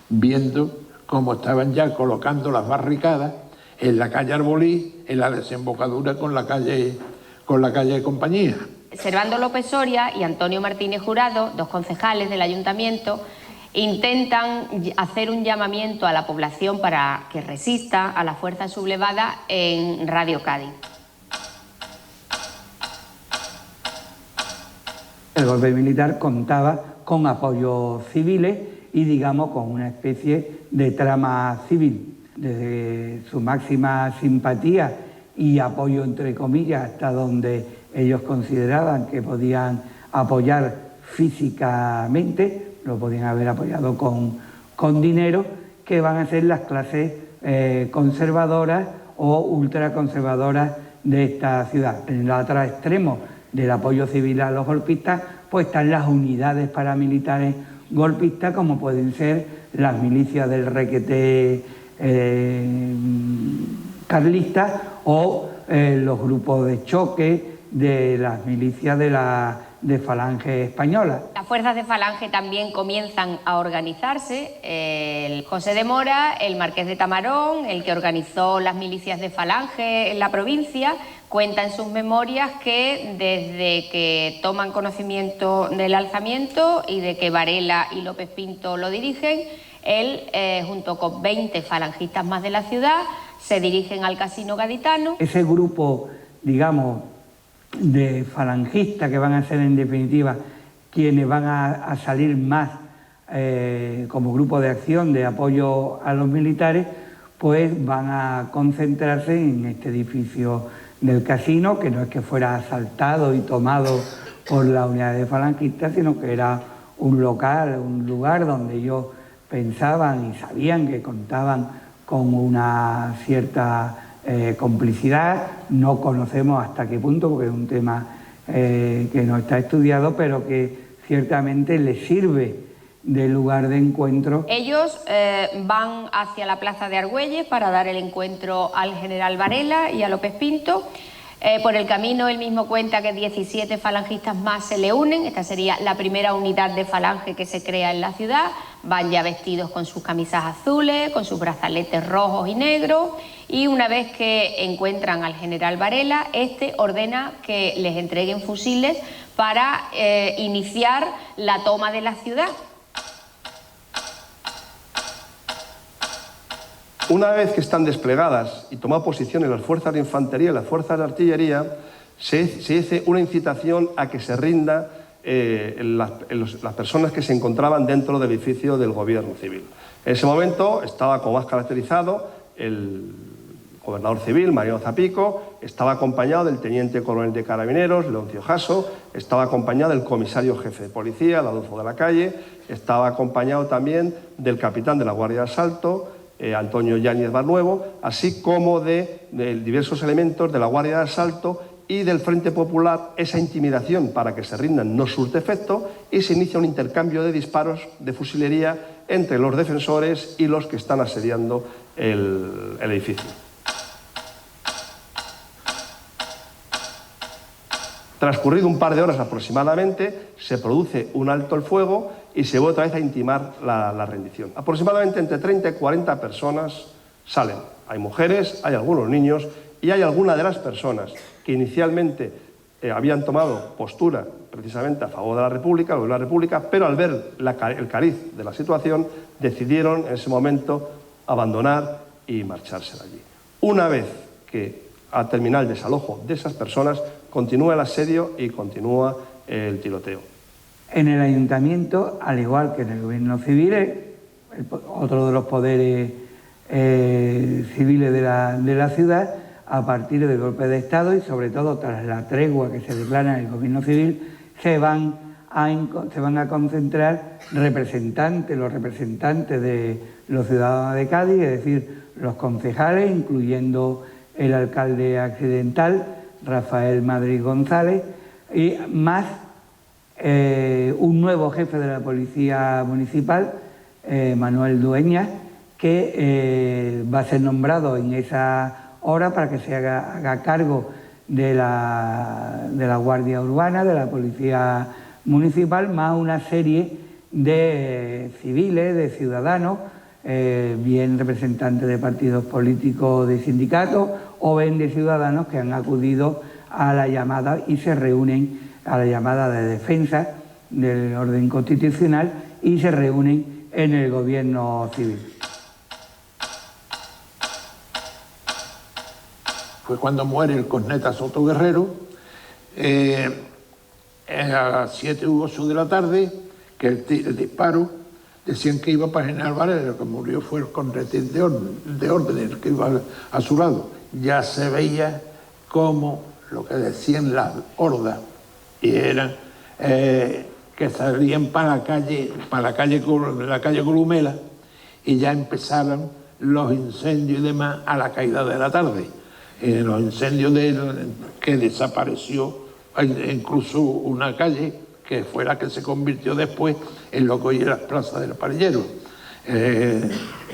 viendo cómo estaban ya colocando las barricadas en la calle Arbolí, en la desembocadura con la calle de Compañía. Servando López Soria y Antonio Martínez Jurado, dos concejales del ayuntamiento, intentan hacer un llamamiento a la población para que resista a las fuerzas sublevadas en Radio Cádiz. El golpe militar contaba con apoyos civiles y, digamos, con una especie de trama civil. Desde su máxima simpatía y apoyo, entre comillas, hasta donde ellos consideraban que podían apoyar físicamente, lo podían haber apoyado con dinero, que van a ser las clases conservadoras o ultraconservadoras de esta ciudad. En el otro extremo del apoyo civil a los golpistas, pues están las unidades paramilitares golpistas, como pueden ser las milicias del requeté carlistas o los grupos de choque de las milicias de Falange española. Las fuerzas de Falange también comienzan a organizarse. El José de Mora, el Marqués de Tamarón, el que organizó las milicias de Falange en la provincia, cuenta en sus memorias que desde que toman conocimiento del alzamiento y de que Varela y López Pinto lo dirigen, él, junto con 20 falangistas más de la ciudad, se dirigen al Casino Gaditano. Ese grupo, digamos, de falangistas que van a ser en definitiva quienes van a salir más como grupo de acción de apoyo a los militares, pues van a concentrarse en este edificio del casino, que no es que fuera asaltado y tomado por la unidad de falangistas, sino que era un local, un lugar donde ellos pensaban y sabían que contaban con una cierta complicidad. No conocemos hasta qué punto, porque es un tema que no está estudiado, pero que ciertamente les sirve de lugar de encuentro. Ellos van hacia la plaza de Argüelles para dar el encuentro al general Varela y a López Pinto. Por el camino él mismo cuenta que 17 falangistas más se le unen. Esta sería la primera unidad de falange que se crea en la ciudad. Van ya vestidos con sus camisas azules, con sus brazaletes rojos y negros, y una vez que encuentran al general Varela, este ordena que les entreguen fusiles para iniciar la toma de la ciudad. Una vez que están desplegadas y tomadas posiciones las fuerzas de infantería y las fuerzas de artillería, se hace una incitación a que se rinda las personas que se encontraban dentro del edificio del Gobierno Civil. En ese momento estaba como más caracterizado el gobernador civil, Mariano Zapico, estaba acompañado del teniente coronel de Carabineros, Leoncio Jasso, estaba acompañado del comisario jefe de policía, Adolfo de la Calle, estaba acompañado también del capitán de la Guardia de Asalto, Antonio Yáñez Barnuevo, así como de diversos elementos de la Guardia de Asalto y del Frente Popular. Esa intimidación para que se rindan no surte efecto y se inicia un intercambio de disparos de fusilería entre los defensores y los que están asediando el edificio. Transcurrido un par de horas aproximadamente, se produce un alto el fuego y se vuelve otra vez a intimar la rendición. Aproximadamente entre 30 y 40 personas salen. Hay mujeres, hay algunos niños y hay algunas de las personas que inicialmente habían tomado postura precisamente a favor de la República, el gobierno de la República, pero al ver el cariz de la situación decidieron en ese momento abandonar y marcharse de allí. Una vez que ha terminado el desalojo de esas personas, continúa el asedio y continúa el tiroteo. En el ayuntamiento, al igual que en el gobierno civil, otro de los poderes civiles de la ciudad, a partir del golpe de Estado y sobre todo tras la tregua que se declara en el gobierno civil, se van a concentrar los representantes de los ciudadanos de Cádiz, es decir, los concejales, incluyendo el alcalde accidental, Rafael Madrid González, y más un nuevo jefe de la Policía Municipal, Manuel Dueñas, que va a ser nombrado en esa hora para que se haga cargo de la Guardia Urbana, de la Policía Municipal, más una serie de civiles, de ciudadanos, bien representantes de partidos políticos, de sindicatos o bien de ciudadanos que han acudido a la llamada y se reúnen a la llamada de defensa del orden constitucional y se reúnen en el gobierno civil. Fue cuando muere el corneta Soto Guerrero, a las 7 u 8 de la tarde, que el disparo, decían que iba para General Varela, lo que murió fue el cornetín de orden, el que iba a su lado. Ya se veía como lo que decían las hordas, y eran que salían para la calle Columela, y ya empezaron los incendios y demás a la caída de la tarde. Los incendios que desapareció incluso una calle que fue la que se convirtió después en lo que hoy es la Plaza del Parillero.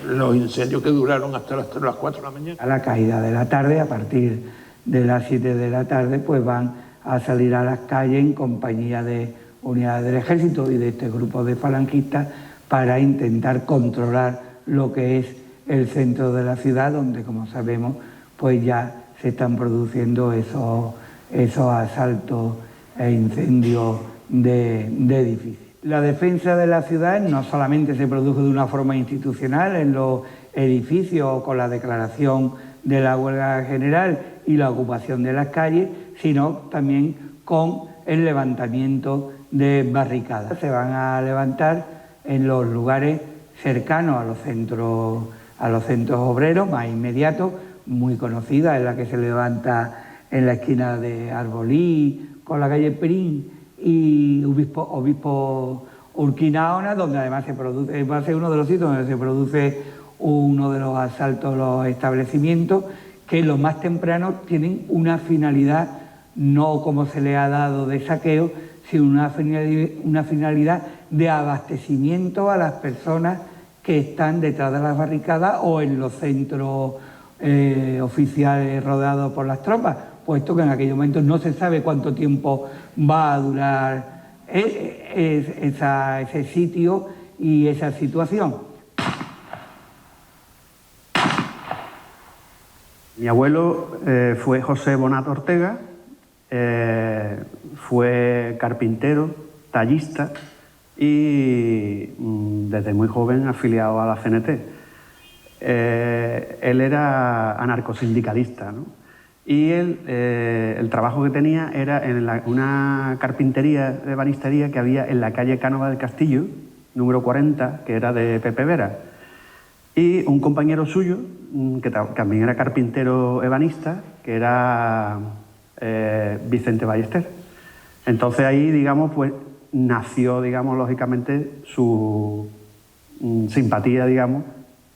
Los incendios que duraron hasta las 4 de la mañana. A la caída de la tarde, a partir de las 7 de la tarde, pues van a salir a las calles en compañía de unidades del Ejército y de este grupo de falangistas para intentar controlar lo que es el centro de la ciudad, donde, como sabemos, pues ya se están produciendo esos asaltos e incendios de edificios. La defensa de la ciudad no solamente se produjo de una forma institucional en los edificios con la declaración de la huelga general y la ocupación de las calles, sino también con el levantamiento de barricadas. Se van a levantar en los lugares cercanos a los centros obreros más inmediatos, muy conocida, es la que se levanta en la esquina de Arbolí, con la calle Perín y Obispo Urquinaona, donde además va a ser uno de los sitios donde se produce uno de los asaltos a los establecimientos, que los más tempranos tienen una finalidad, no como se le ha dado de saqueo, sino una finalidad de abastecimiento a las personas que están detrás de las barricadas o en los centros oficiales rodeados por las tropas, puesto que en aquellos momentos no se sabe cuánto tiempo va a durar ese sitio y esa situación. Mi abuelo fue José Bonat Ortega, fue carpintero, tallista y desde muy joven afiliado a la CNT. Él era anarcosindicalista, ¿no? Y él, el trabajo que tenía era en una carpintería de ebanistería que había en la calle Cánova del Castillo, número 40, que era de Pepe Vera. Y un compañero suyo, que también era carpintero ebanista, que era Vicente Ballester. Entonces ahí, digamos, pues nació, digamos, lógicamente su simpatía, digamos,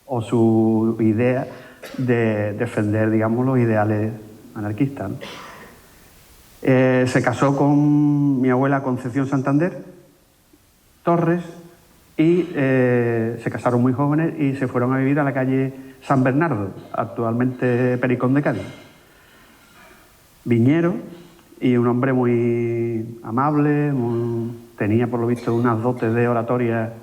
o su idea de defender, digamos, los ideales anarquistas, ¿no? Se casó con mi abuela Concepción Santander Torres y se casaron muy jóvenes y se fueron a vivir a la calle San Bernardo, actualmente Pericón de Cádiz. Viñero y un hombre muy amable, tenía por lo visto unas dotes de oratoria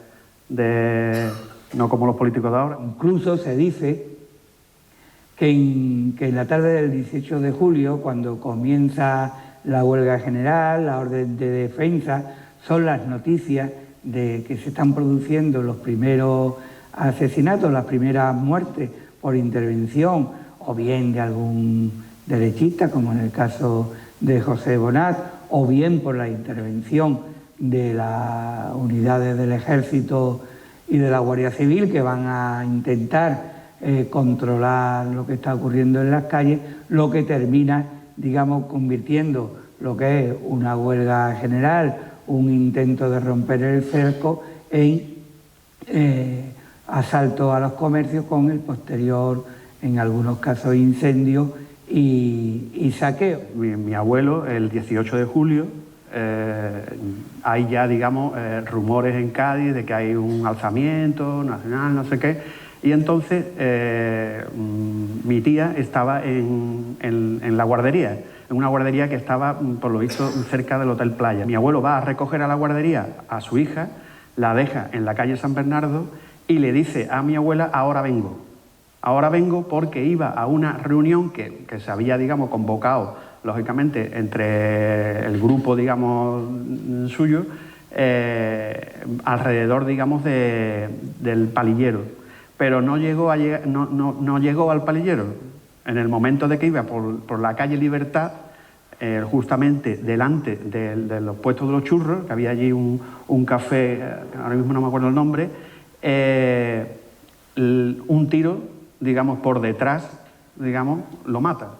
no como los políticos de ahora. Incluso se dice que en la tarde del 18 de julio, cuando comienza la huelga general, la orden de defensa, son las noticias de que se están produciendo los primeros asesinatos, las primeras muertes por intervención, o bien de algún derechista, como en el caso de José Bonat, o bien por la intervención de las unidades del Ejército y de la Guardia Civil, que van a intentar controlar lo que está ocurriendo en las calles, lo que termina, digamos, convirtiendo lo que es una huelga general, un intento de romper el cerco, en asalto a los comercios con el posterior, en algunos casos, incendio y saqueo. Mi abuelo, el 18 de julio, hay ya, digamos, rumores en Cádiz de que hay un alzamiento nacional, no sé qué. Y entonces mi tía estaba en la guardería, en una guardería que estaba, por lo visto, cerca del Hotel Playa. Mi abuelo va a recoger a la guardería a su hija, la deja en la calle San Bernardo y le dice a mi abuela: ahora vengo. Ahora vengo, porque iba a una reunión que se había, digamos, convocado, lógicamente, entre el grupo, digamos, suyo, alrededor, digamos, del palillero. Pero no llegó al palillero. En el momento de que iba por la calle Libertad, justamente delante de los puestos de los churros, que había allí un café, ahora mismo no me acuerdo el nombre, un tiro, digamos, por detrás, digamos, lo mata.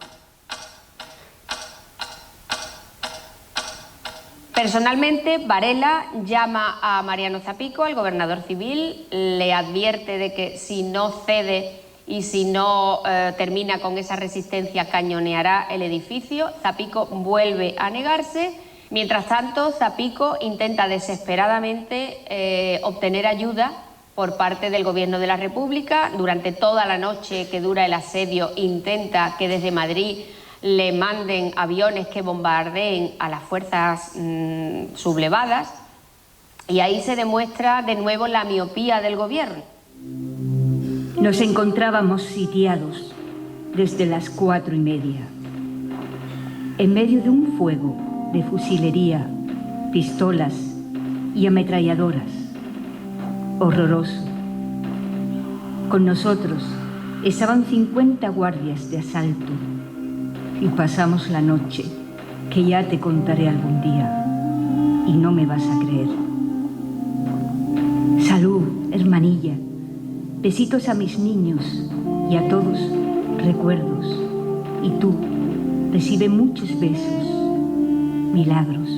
Personalmente, Varela llama a Mariano Zapico, el gobernador civil, le advierte de que si no cede y si no termina con esa resistencia, cañoneará el edificio. Zapico vuelve a negarse. Mientras tanto, Zapico intenta desesperadamente obtener ayuda por parte del Gobierno de la República. Durante toda la noche que dura el asedio, intenta que desde Madrid le manden aviones que bombardeen a las fuerzas sublevadas, y ahí se demuestra de nuevo la miopía del gobierno. Nos encontrábamos sitiados desde las 4:30, en medio de un fuego de fusilería, pistolas y ametralladoras. Horroroso. Con nosotros estaban 50 guardias de asalto. Y pasamos la noche, que ya te contaré algún día, y no me vas a creer. Salud, hermanilla. Besitos a mis niños y a todos, recuerdos. Y tú, recibe muchos besos, milagros.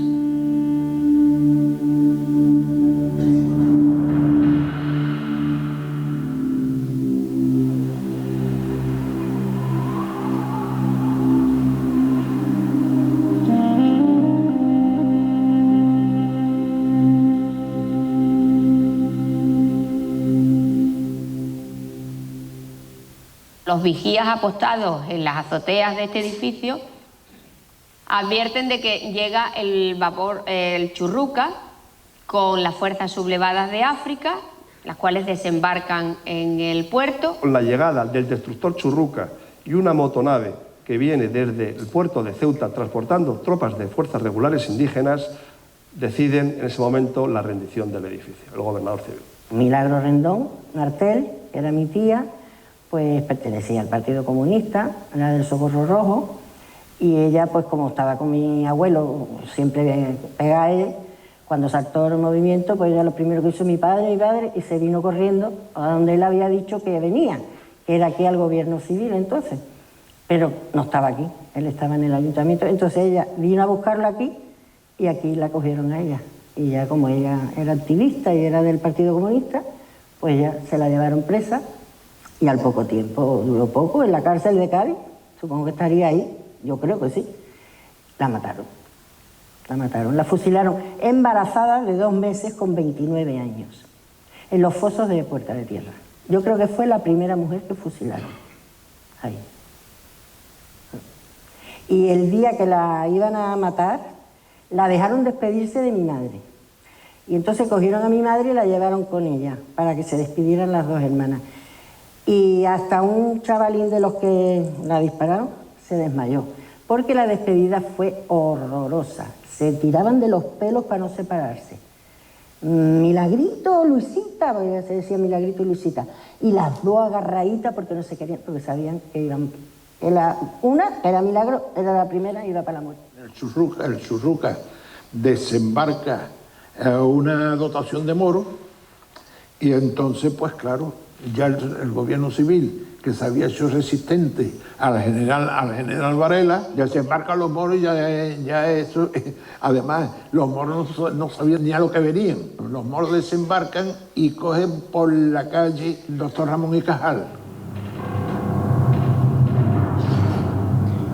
Los vigías apostados en las azoteas de este edificio advierten de que llega el vapor, el Churruca, con las fuerzas sublevadas de África, las cuales desembarcan en el puerto. Con la llegada del destructor Churruca y una motonave que viene desde el puerto de Ceuta transportando tropas de fuerzas regulares indígenas, deciden en ese momento la rendición del edificio, el gobernador civil. Milagro Rendón Martel, que era mi tía, pues pertenecía al Partido Comunista, era del Socorro Rojo, y ella, pues como estaba con mi abuelo, siempre pegada a él, cuando saltó el movimiento, pues ella lo primero que hizo mi padre, y se vino corriendo a donde él había dicho que venía, que era aquí al gobierno civil entonces, pero no estaba aquí, él estaba en el ayuntamiento, entonces ella vino a buscarlo aquí y aquí la cogieron a ella. Y ya como ella era activista y era del Partido Comunista, pues ya se la llevaron presa y al poco tiempo, duró poco, en la cárcel de Cádiz, supongo que estaría ahí, yo creo que sí, la mataron. La fusilaron embarazada de 2 meses con 29 años, en los fosos de Puerta de Tierra. Yo creo que fue la primera mujer que fusilaron, ahí. Y el día que la iban a matar, la dejaron despedirse de mi madre. Y entonces cogieron a mi madre y la llevaron con ella, para que se despidieran las 2 hermanas. Y hasta un chavalín de los que la dispararon se desmayó, porque la despedida fue horrorosa. Se tiraban de los pelos para no separarse. Milagrito, Luisita, porque se decía Milagrito y Luisita. Y las 2 agarraditas porque no se querían, porque sabían que iban... Una era Milagro, era la primera, iba para la muerte. El Churruca desembarca una dotación de moros y entonces, pues claro, ya el gobierno civil, que se había hecho resistente al general Varela, ya se embarcan los moros y ya eso... Además, los moros no sabían ni a lo que venían. Los moros desembarcan y cogen por la calle Doctor Ramón y Cajal.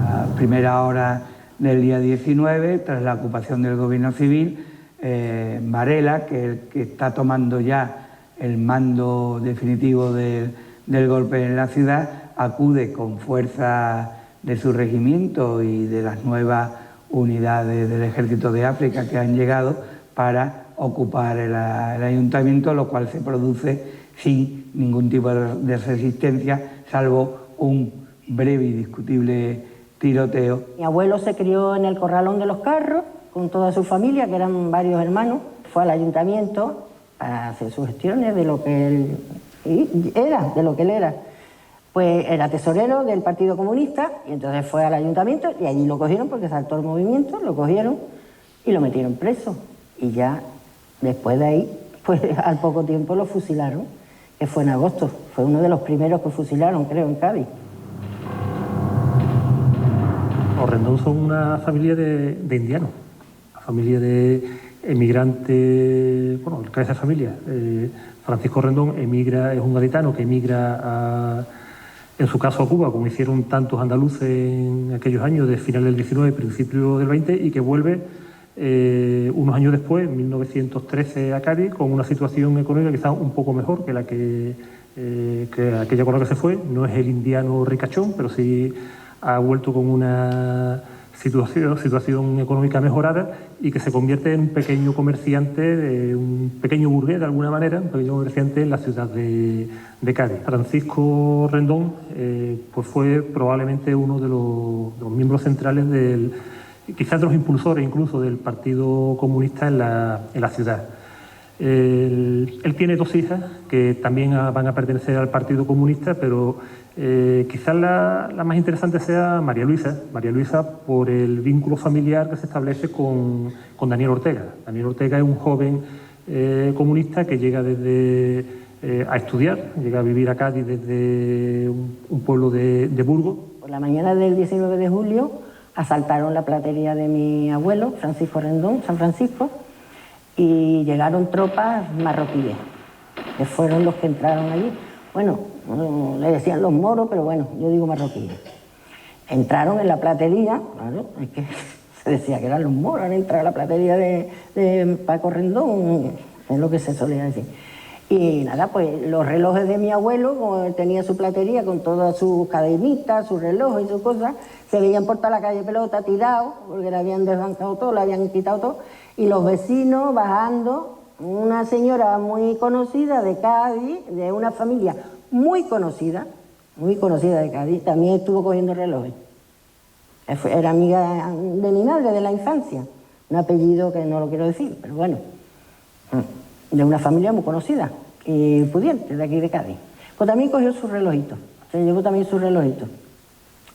A primera hora del día 19, tras la ocupación del gobierno civil, Varela, que está tomando ya el mando definitivo del golpe en la ciudad, acude con fuerza de su regimiento y de las nuevas unidades del Ejército de África que han llegado para ocupar el ayuntamiento, lo cual se produce sin ningún tipo de resistencia, salvo un breve y discutible tiroteo. Mi abuelo se crió en el Corralón de los Carros con toda su familia, que eran varios hermanos. Fue al ayuntamiento a hacer sus gestiones de lo que él era. Pues era tesorero del Partido Comunista y entonces fue al ayuntamiento y allí lo cogieron porque saltó el movimiento, lo cogieron y lo metieron preso. Y ya después de ahí, pues al poco tiempo lo fusilaron, que fue en agosto. Fue uno de los primeros que fusilaron, creo, en Cádiz. Los Rendón son una familia de indianos, una familia de emigrantes, bueno, esa familia. Francisco Rendón emigra, es un gaditano que emigra en su caso a Cuba, como hicieron tantos andaluces en aquellos años de final del 19 y principio del 20, y que vuelve unos años después, en 1913, a Cádiz, con una situación económica quizás un poco mejor que la que aquella con la que se fue. No es el indiano ricachón, pero sí ha vuelto con una situación económica mejorada y que se convierte en un pequeño comerciante, un pequeño burgués de alguna manera, un pequeño comerciante en la ciudad de Cádiz. Francisco Rendón pues fue probablemente uno de los miembros centrales quizás de los impulsores incluso del Partido Comunista en la ciudad. Él tiene 2 hijas que también van a pertenecer al Partido Comunista, pero quizás la más interesante sea María Luisa por el vínculo familiar que se establece con Daniel Ortega. Daniel Ortega es un joven comunista que llega a estudiar, llega a vivir a Cádiz desde un pueblo de Burgos. Por la mañana del 19 de julio asaltaron la platería de mi abuelo, Francisco Rendón, San Francisco, y llegaron tropas marroquíes, que fueron los que entraron allí. Bueno, le decían los moros, pero bueno, yo digo marroquíes. Entraron en la platería, claro, es que se decía que eran los moros, han entrado a la platería de Paco Rendón, es lo que se solía decir. Y nada, pues los relojes de mi abuelo, como él tenía su platería con todas sus cadenitas, sus relojes y sus cosas, se veían por toda la calle Pelota tirados, porque le habían desbancado todo, le habían quitado todo, y los vecinos bajando, una señora muy conocida de Cádiz, de una familia muy conocida de Cádiz, también estuvo cogiendo relojes. Era amiga de mi madre de la infancia, un apellido que no lo quiero decir, pero bueno, de una familia muy conocida y pudiente de aquí de Cádiz. Pues también cogió sus relojitos, Se llevó también su relojito.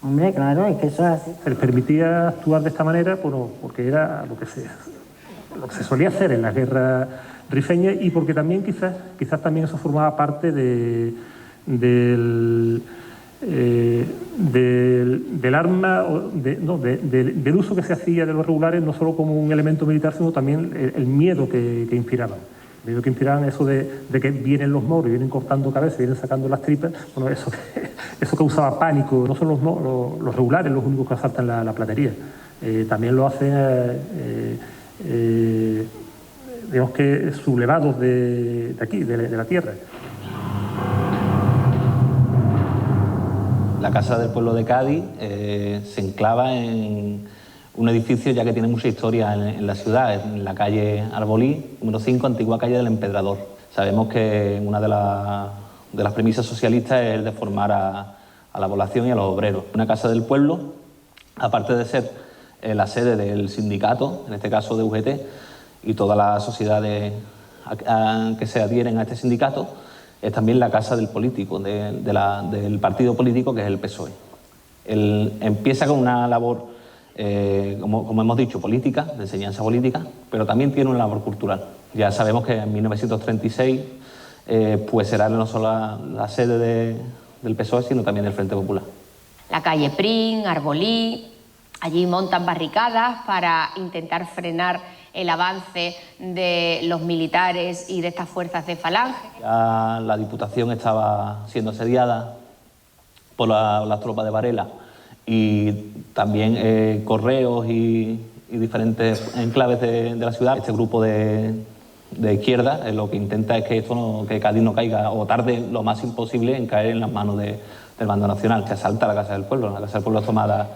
Hombre, claro, es que eso es así. Se les permitía actuar de esta manera porque era lo que se solía hacer en la guerra rifeña y porque también quizás también eso formaba parte del arma, del uso que se hacía de los regulares, no solo como un elemento militar, sino también el miedo que inspiraban. El miedo que inspiraban eso de que vienen los moros y vienen cortando cabezas, vienen sacando las tripas. Bueno, eso causaba pánico. No son los regulares los únicos que asaltan la platería. También lo hacen, digamos que sublevados de aquí, de la tierra. La Casa del Pueblo de Cádiz se enclava en un edificio ya que tiene mucha historia en la ciudad, en la calle Arbolí, número 5, antigua calle del Empedrador. Sabemos que una de las premisas socialistas es el de formar a la población y a los obreros. Una Casa del Pueblo, aparte de ser la sede del sindicato, en este caso de UGT, y todas las sociedades que se adhieren a este sindicato, es también la casa del político, del partido político que es el PSOE. Él empieza con una labor, como hemos dicho, política, de enseñanza política, pero también tiene una labor cultural. Ya sabemos que en 1936 pues será no solo la sede del PSOE, sino también del Frente Popular. La calle Prim, Arbolí, allí montan barricadas para intentar frenar el avance de los militares y de estas fuerzas de Falange. Ya la Diputación estaba siendo asediada por las tropas de Varela y también Correos y diferentes enclaves de la ciudad. Este grupo de izquierda lo que intenta es que Cádiz no caiga o tarde lo más imposible en caer en las manos del bando nacional, que asalta la Casa del Pueblo. La Casa del Pueblo es tomada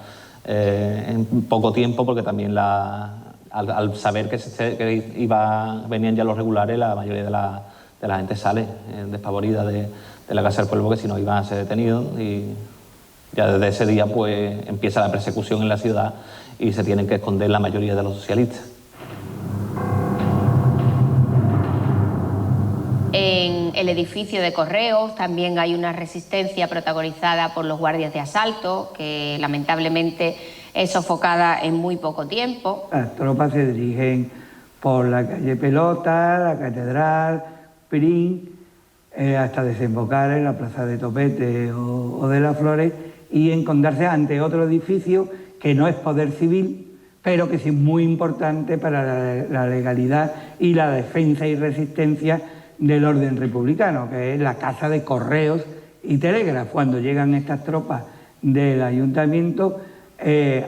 en poco tiempo porque también al saber que venían ya los regulares, la mayoría de la gente sale despavorida de la Casa del Pueblo, porque si no iban a ser detenidos, y ya desde ese día pues empieza la persecución en la ciudad y se tienen que esconder la mayoría de los socialistas. En el edificio de Correos también hay una resistencia protagonizada por los guardias de asalto, que lamentablemente es sofocada en muy poco tiempo. Las tropas se dirigen por la calle Pelota, la Catedral, Prim, hasta desembocar en la Plaza de Topete o de las Flores y encontrarse ante otro edificio que no es poder civil, pero que sí es muy importante para la legalidad y la defensa y resistencia del orden republicano, que es la Casa de Correos y Telégrafo. Cuando llegan estas tropas del ayuntamiento,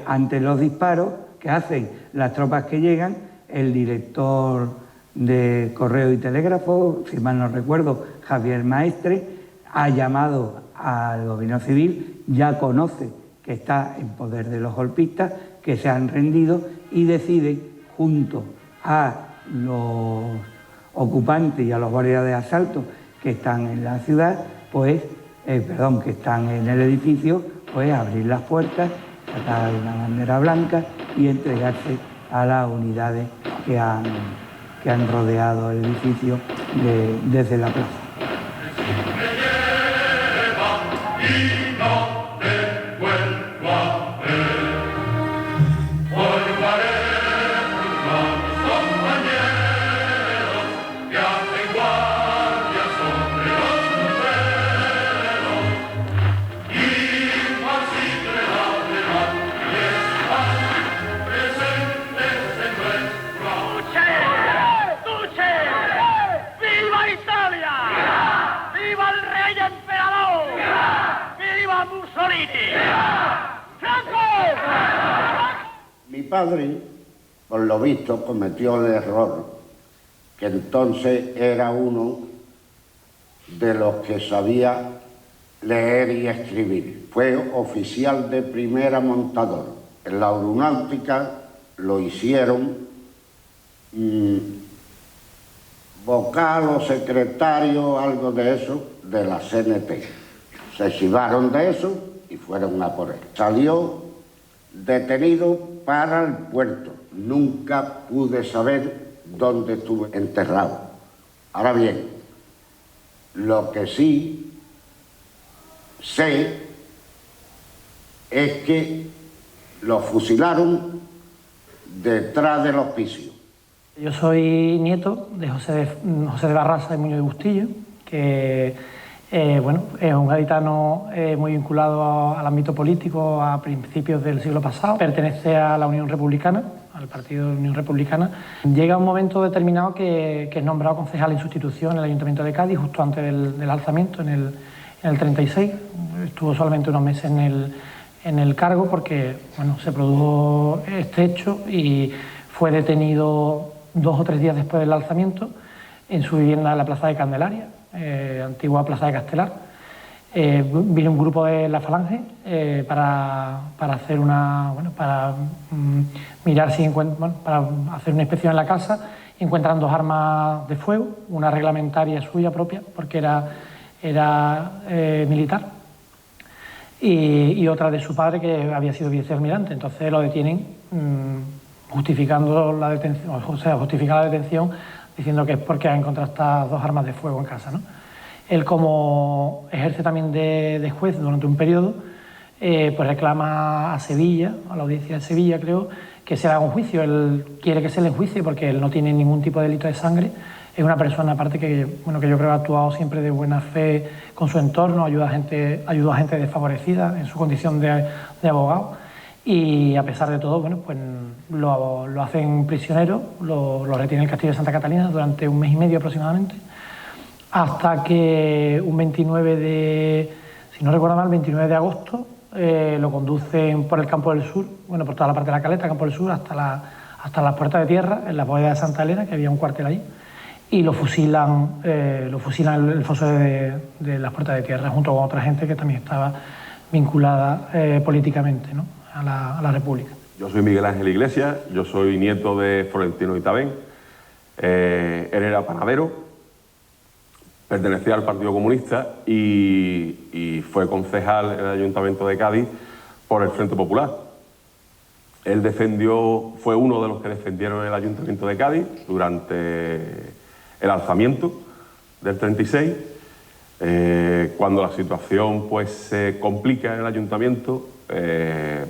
ante los disparos que hacen las tropas que llegan, el director de Correo y Telégrafo, si mal no recuerdo, Javier Maestre, ha llamado al gobierno civil, ya conoce que está en poder de los golpistas, que se han rendido y decide, junto a los ocupantes y a los guardias de asalto que están en la ciudad, que están en el edificio, pues abrir las puertas, sacar una bandera blanca y entregarse a las unidades que han rodeado el edificio desde la plaza. Mi padre, por lo visto, cometió el error, que entonces era uno de los que sabía leer y escribir. Fue oficial de primera montador. En la aeronáutica lo hicieron vocal o secretario, algo de eso, de la CNT. Se chivaron de eso y fueron a por él. Salió detenido para el puerto. Nunca pude saber dónde estuvo enterrado. Ahora bien, lo que sí sé es que lo fusilaron detrás del hospicio. Yo soy nieto de José de Barraza y Muñoz de Bustillo, que bueno, es un gaditano muy vinculado al ámbito político a principios del siglo pasado. Pertenece a la Unión Republicana, al partido de la Unión Republicana. Llega un momento determinado que es nombrado concejal en sustitución en el Ayuntamiento de Cádiz, justo antes del alzamiento, en el 36. Estuvo solamente unos meses en el cargo porque bueno, se produjo este hecho y fue detenido 2 o 3 días después del alzamiento en su vivienda en la Plaza de Candelaria, antigua Plaza de Castelar. Vino un grupo de la Falange para hacer mirar si para hacer una inspección en la casa. Encuentran 2 armas de fuego, una reglamentaria suya propia porque era militar y otra de su padre que había sido vicealmirante. Entonces lo detienen justificando la detención, o sea, justifica la detención diciendo que es porque ha encontrado estas 2 armas de fuego en casa, ¿no? Él, como ejerce también de juez durante un periodo, pues reclama a Sevilla, a la audiencia de Sevilla, creo, que se le haga un juicio. Él quiere que se le enjuicie porque él no tiene ningún tipo de delito de sangre. Es una persona, aparte, que yo creo que ha actuado siempre de buena fe con su entorno, ayuda a gente desfavorecida en su condición de abogado. Y a pesar de todo, bueno, pues lo hacen prisionero, lo retienen en el Castillo de Santa Catalina durante 1 mes y medio aproximadamente, hasta que un 29 de agosto, lo conducen por el Campo del Sur, bueno, por toda la parte de la Caleta, Campo del Sur, hasta las Puertas de Tierra, en la bóveda de Santa Elena, que había un cuartel allí, y lo fusilan en el foso de las Puertas de Tierra, junto con otra gente que también estaba vinculada políticamente, ¿no?, a la República. Yo soy Miguel Ángel Iglesias, yo soy nieto de Florentino Itabén. Él era panadero, pertenecía al Partido Comunista y fue concejal en el Ayuntamiento de Cádiz por el Frente Popular. Él fue uno de los que defendieron el Ayuntamiento de Cádiz durante el alzamiento del 36. Cuando la situación pues se complica en el Ayuntamiento,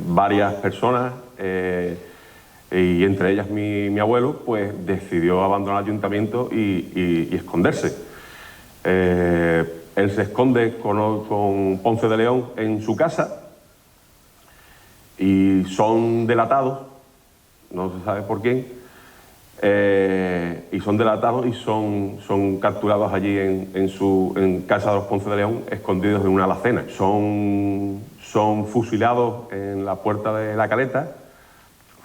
varias personas, y entre ellas mi abuelo, pues decidió abandonar el Ayuntamiento y esconderse. Él se esconde con Ponce de León en su casa y son delatados, no se sabe por quién, y son delatados y son capturados allí en casa de los Ponce de León, escondidos en una alacena. Son fusilados en la Puerta de la Caleta.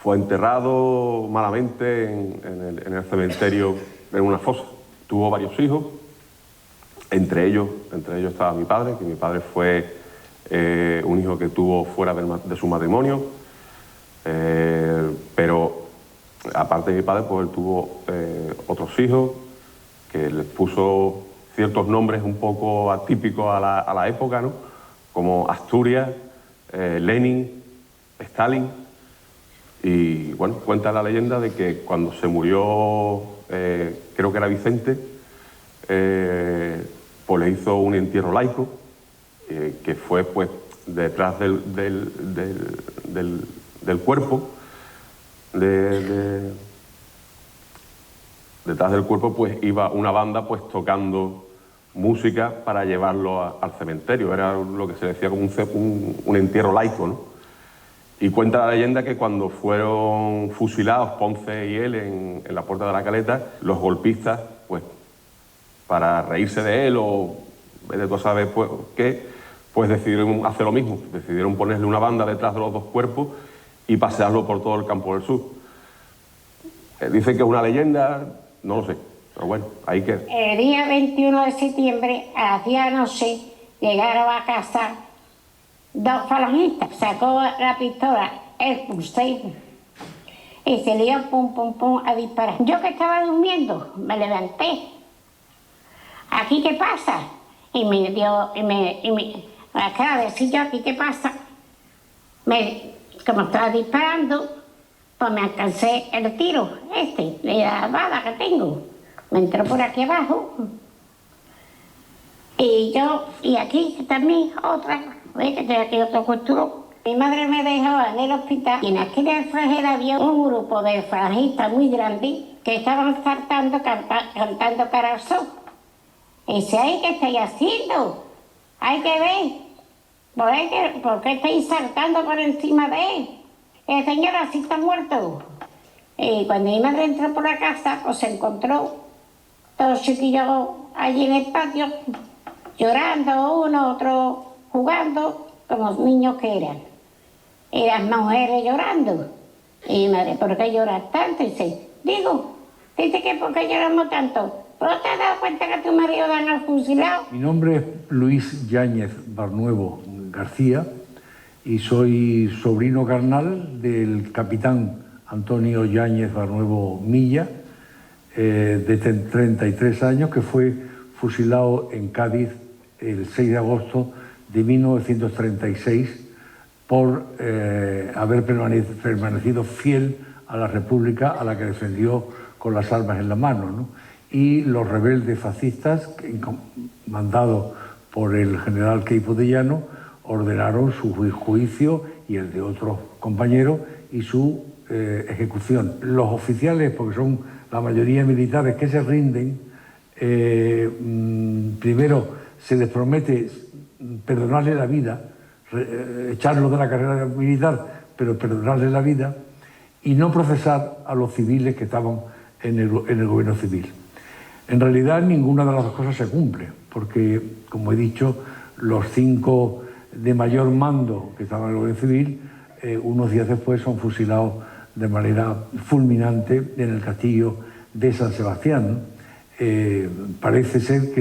Fue enterrado malamente en el cementerio, en una fosa. Tuvo varios hijos, entre ellos estaba mi padre, que mi padre fue un hijo que tuvo fuera de su matrimonio, pero aparte de mi padre, pues él tuvo otros hijos que les puso ciertos nombres un poco atípicos a la época, ¿no?, como Asturias, Lenin, Stalin. Y bueno, cuenta la leyenda de que cuando se murió, creo que era Vicente, pues le hizo un entierro laico, que fue pues detrás del cuerpo, detrás del cuerpo pues iba una banda pues tocando música para llevarlo al cementerio. Era lo que se decía como un entierro laico, ¿no? Y cuenta la leyenda que cuando fueron fusilados Ponce y él en la Puerta de la Caleta, los golpistas, pues para reírse de él o de tú sabes pues, qué, pues decidieron hacer lo mismo. Decidieron ponerle una banda detrás de los 2 cuerpos y pasearlo por todo el Campo del Sur. Dicen que es una leyenda, no lo sé, pero bueno, ahí queda. El día 21 de septiembre, a las 10 de la noche, llegaron a casa 2 falangistas, sacó la pistola, el pulsero, y se lió pum, pum, pum a disparar. Yo que estaba durmiendo, me levanté. ¿Aquí qué pasa? Y me acaba de decir yo, ¿aquí qué pasa? Como estaba disparando, pues me alcancé el tiro, de la bala que tengo. Me entró por aquí abajo Y aquí también otra, ¿ves? Que estoy aquí otro culturo. Mi madre me dejó en el hospital y en aquel extranjero había un grupo de franjistas muy grande que estaban saltando, cantando Carazón. Y dice, ay, ¿qué estáis haciendo? Hay que ver. ¿Por qué estáis saltando por encima de él? El señor así está muerto. Y cuando mi madre entró por la casa, pues se encontró todos los chiquillos allí en el patio, llorando, uno, otro jugando, como niños que eran. Y las mujeres llorando. Y mi madre, ¿por qué lloras tanto? Y dice que ¿por qué lloramos tanto? ¿Pero te has dado cuenta que a tu marido dan al fusilado? Mi nombre es Luis Yáñez Barnuevo García y soy sobrino carnal del capitán Antonio Yáñez Barnuevo Milla, de 33 años, que fue fusilado en Cádiz el 6 de agosto de 1936 por haber permanecido fiel a la República a la que defendió con las armas en la mano, ¿no? Y los rebeldes fascistas, mandados por el general Queipo de Llano, ordenaron su juicio y el de otros compañeros y su ejecución. Los oficiales, porque son la mayoría militares que se rinden, primero se les promete perdonarle la vida, echarlo de la carrera militar, pero perdonarle la vida y no procesar a los civiles que estaban en el gobierno civil. En realidad ninguna de las dos cosas se cumple, porque, como he dicho, los 5 de mayor mando que estaban en el gobierno civil, unos días después son fusilados de manera fulminante en el castillo de San Sebastián. Parece ser que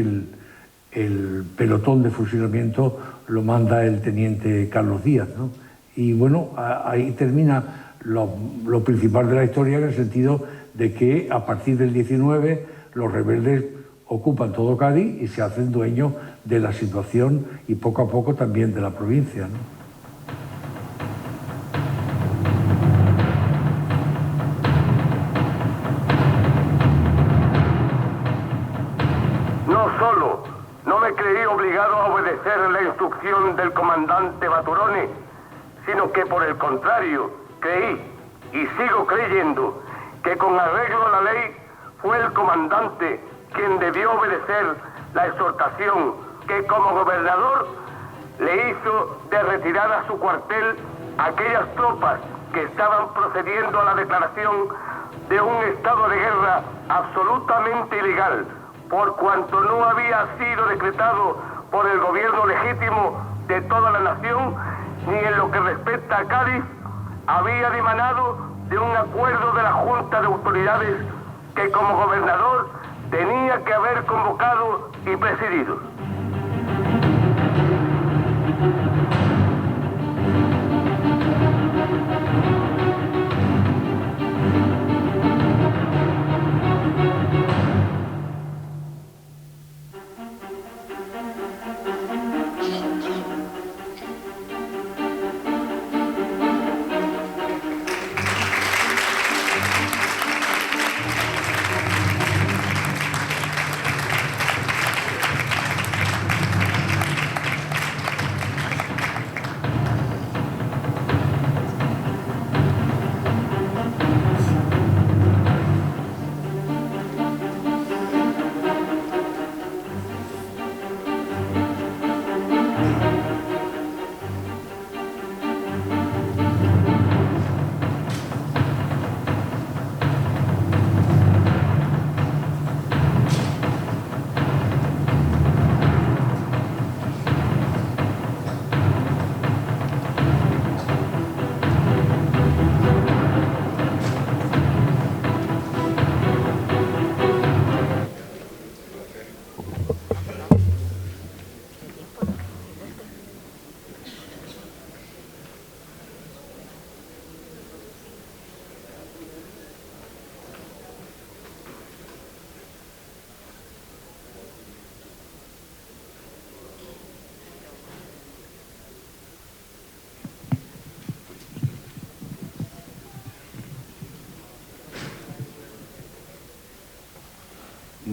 el pelotón de fusilamiento lo manda el teniente Carlos Díaz, ¿no? Y bueno, ahí termina lo principal de la historia, en el sentido de que a partir del 19 los rebeldes ocupan todo Cádiz y se hacen dueños de la situación y poco a poco también de la provincia, ¿no? No solo no me creí obligado a obedecer la instrucción del comandante Baturone, sino que por el contrario, creí y sigo creyendo que con arreglo a la ley fue el comandante quien debió obedecer la exhortación que como gobernador le hizo de retirar a su cuartel a aquellas tropas que estaban procediendo a la declaración de un estado de guerra absolutamente ilegal, por cuanto no había sido decretado por el gobierno legítimo de toda la nación, ni en lo que respecta a Cádiz, había dimanado de un acuerdo de la Junta de Autoridades que como gobernador tenía que haber convocado y presidido.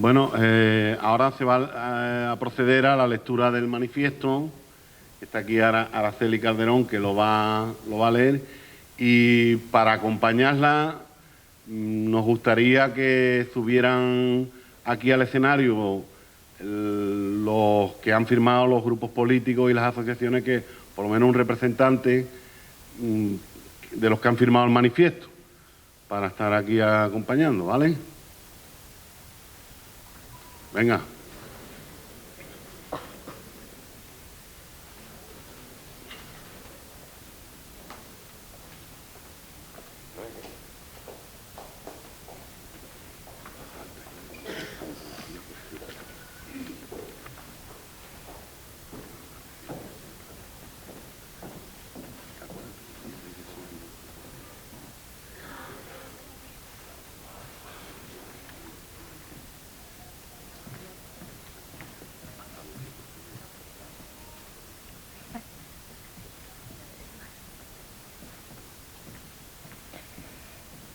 Bueno, ahora se va a proceder a la lectura del manifiesto. Está aquí Araceli Calderón, que lo va a leer. Y para acompañarla, nos gustaría que subieran aquí al escenario los que han firmado los grupos políticos y las asociaciones, que por lo menos un representante de los que han firmado el manifiesto, para estar aquí acompañando, ¿vale? Venga.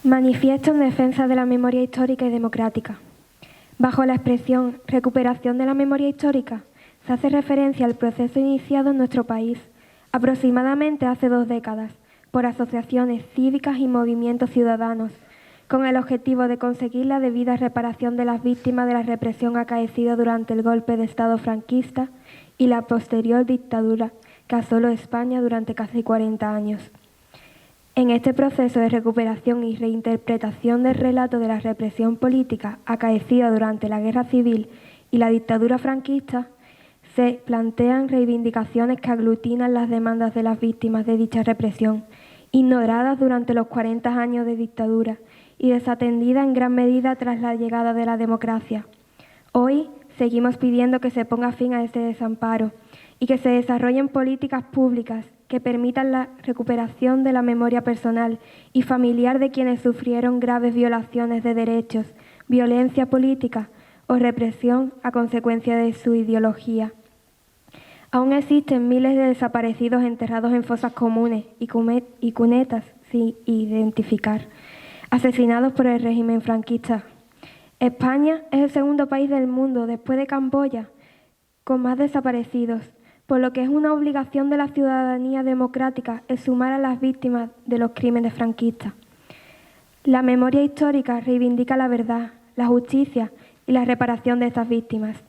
Manifiesto en defensa de la memoria histórica y democrática. Bajo la expresión recuperación de la memoria histórica, se hace referencia al proceso iniciado en nuestro país, aproximadamente hace 2 décadas, por asociaciones cívicas y movimientos ciudadanos, con el objetivo de conseguir la debida reparación de las víctimas de la represión acaecida durante el golpe de Estado franquista y la posterior dictadura que asoló España durante casi 40 años. En este proceso de recuperación y reinterpretación del relato de la represión política acaecida durante la Guerra Civil y la dictadura franquista, se plantean reivindicaciones que aglutinan las demandas de las víctimas de dicha represión, ignoradas durante los 40 años de dictadura y desatendidas en gran medida tras la llegada de la democracia. Hoy seguimos pidiendo que se ponga fin a este desamparo y que se desarrollen políticas públicas que permitan la recuperación de la memoria personal y familiar de quienes sufrieron graves violaciones de derechos, violencia política o represión a consecuencia de su ideología. Aún existen miles de desaparecidos enterrados en fosas comunes y cunetas sin identificar, asesinados por el régimen franquista. España es el segundo país del mundo, después de Camboya, con más desaparecidos, por lo que es una obligación de la ciudadanía democrática exhumar a las víctimas de los crímenes franquistas. La memoria histórica reivindica la verdad, la justicia y la reparación de estas víctimas.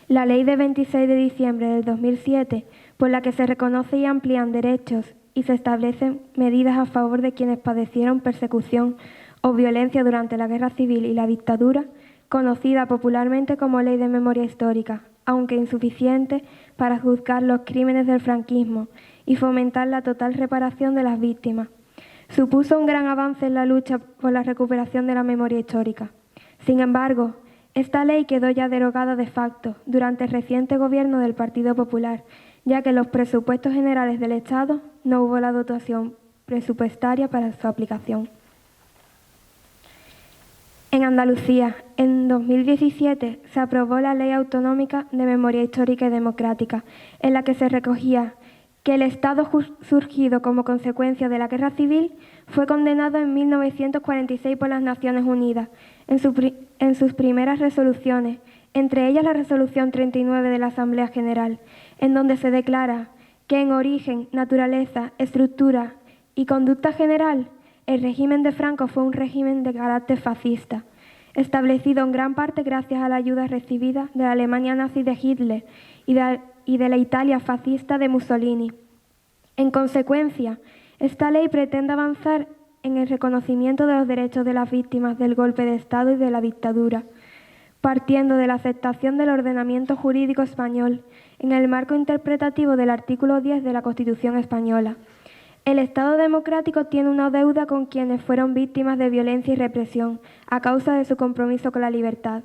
La ley de 26 de diciembre del 2007, por la que se reconoce y amplían derechos y se establecen medidas a favor de quienes padecieron persecución o violencia durante la Guerra Civil y la dictadura, conocida popularmente como Ley de Memoria Histórica, aunque insuficiente para juzgar los crímenes del franquismo y fomentar la total reparación de las víctimas. Supuso un gran avance en la lucha por la recuperación de la memoria histórica. Sin embargo, esta ley quedó ya derogada de facto durante el reciente gobierno del Partido Popular, ya que en los presupuestos generales del Estado no hubo la dotación presupuestaria para su aplicación. En Andalucía, en 2017, se aprobó la Ley Autonómica de Memoria Histórica y Democrática, en la que se recogía que el Estado surgido como consecuencia de la Guerra Civil fue condenado en 1946 por las Naciones Unidas en sus primeras resoluciones, entre ellas la Resolución 39 de la Asamblea General, en donde se declara que en origen, naturaleza, estructura y conducta general, el régimen de Franco fue un régimen de carácter fascista, establecido en gran parte gracias a la ayuda recibida de la Alemania nazi de Hitler y de la Italia fascista de Mussolini. En consecuencia, esta ley pretende avanzar en el reconocimiento de los derechos de las víctimas del golpe de Estado y de la dictadura, partiendo de la aceptación del ordenamiento jurídico español en el marco interpretativo del artículo 10 de la Constitución española. El Estado democrático tiene una deuda con quienes fueron víctimas de violencia y represión a causa de su compromiso con la libertad.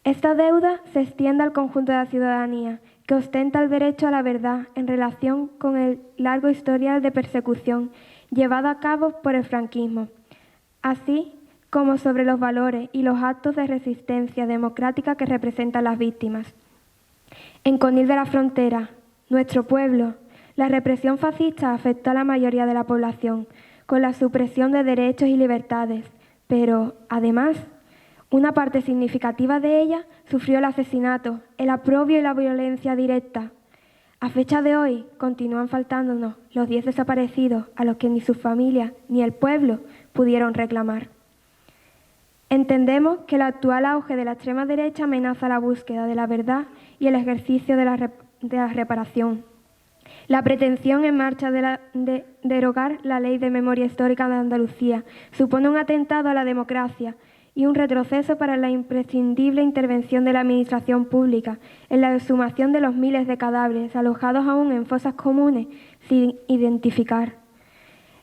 Esta deuda se extiende al conjunto de la ciudadanía, que ostenta el derecho a la verdad en relación con el largo historial de persecución llevado a cabo por el franquismo, así como sobre los valores y los actos de resistencia democrática que representan las víctimas. En Conil de la Frontera, nuestro pueblo, la represión fascista afectó a la mayoría de la población, con la supresión de derechos y libertades, pero, además, Una parte significativa de ella sufrió el asesinato, el oprobio y la violencia directa. A fecha de hoy continúan faltándonos los 10 desaparecidos a los que ni sus familias ni el pueblo pudieron reclamar. Entendemos que el actual auge de la extrema derecha amenaza la búsqueda de la verdad y el ejercicio de la reparación. La pretensión en marcha de derogar la Ley de Memoria Histórica de Andalucía supone un atentado a la democracia y un retroceso para la imprescindible intervención de la Administración pública en la exhumación de los miles de cadáveres alojados aún en fosas comunes sin identificar.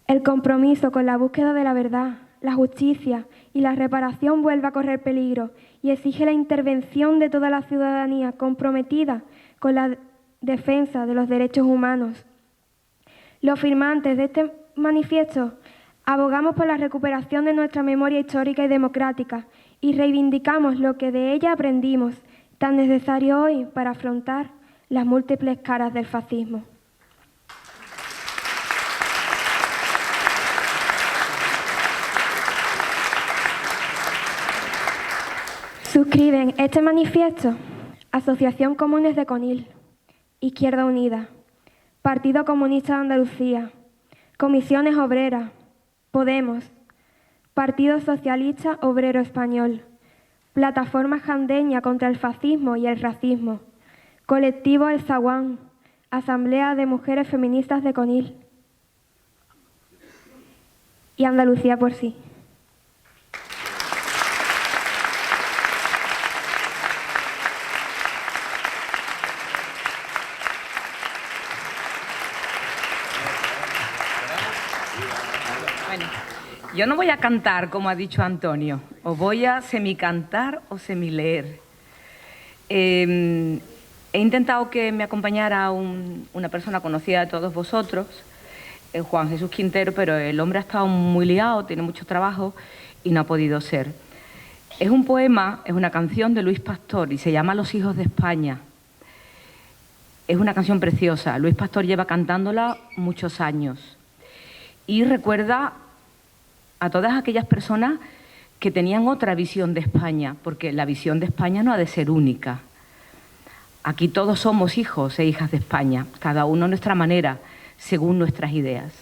El compromiso con la búsqueda de la verdad, la justicia y la reparación vuelve a correr peligro y exige la intervención de toda la ciudadanía comprometida con la defensa de los derechos humanos. Los firmantes de este manifiesto abogamos por la recuperación de nuestra memoria histórica y democrática y reivindicamos lo que de ella aprendimos, tan necesario hoy para afrontar las múltiples caras del fascismo. Suscriben este manifiesto Asociación Comunes de Conil, Izquierda Unida, Partido Comunista de Andalucía, Comisiones Obreras, Podemos, Partido Socialista Obrero Español, Plataforma Jandeña contra el Fascismo y el Racismo, Colectivo El Zaguán, Asamblea de Mujeres Feministas de Conil y Andalucía por sí. Yo no voy a cantar, como ha dicho Antonio, os voy a semicantar o semileer. He intentado que me acompañara una persona conocida de todos vosotros, Juan Jesús Quintero, pero el hombre ha estado muy liado, tiene mucho trabajo y no ha podido ser. Es un poema, es una canción de Luis Pastor y se llama Los hijos de España. Es una canción preciosa. Luis Pastor lleva cantándola muchos años y recuerda a todas aquellas personas que tenían otra visión de España, porque la visión de España no ha de ser única. Aquí todos somos hijos e hijas de España, cada uno a nuestra manera, según nuestras ideas.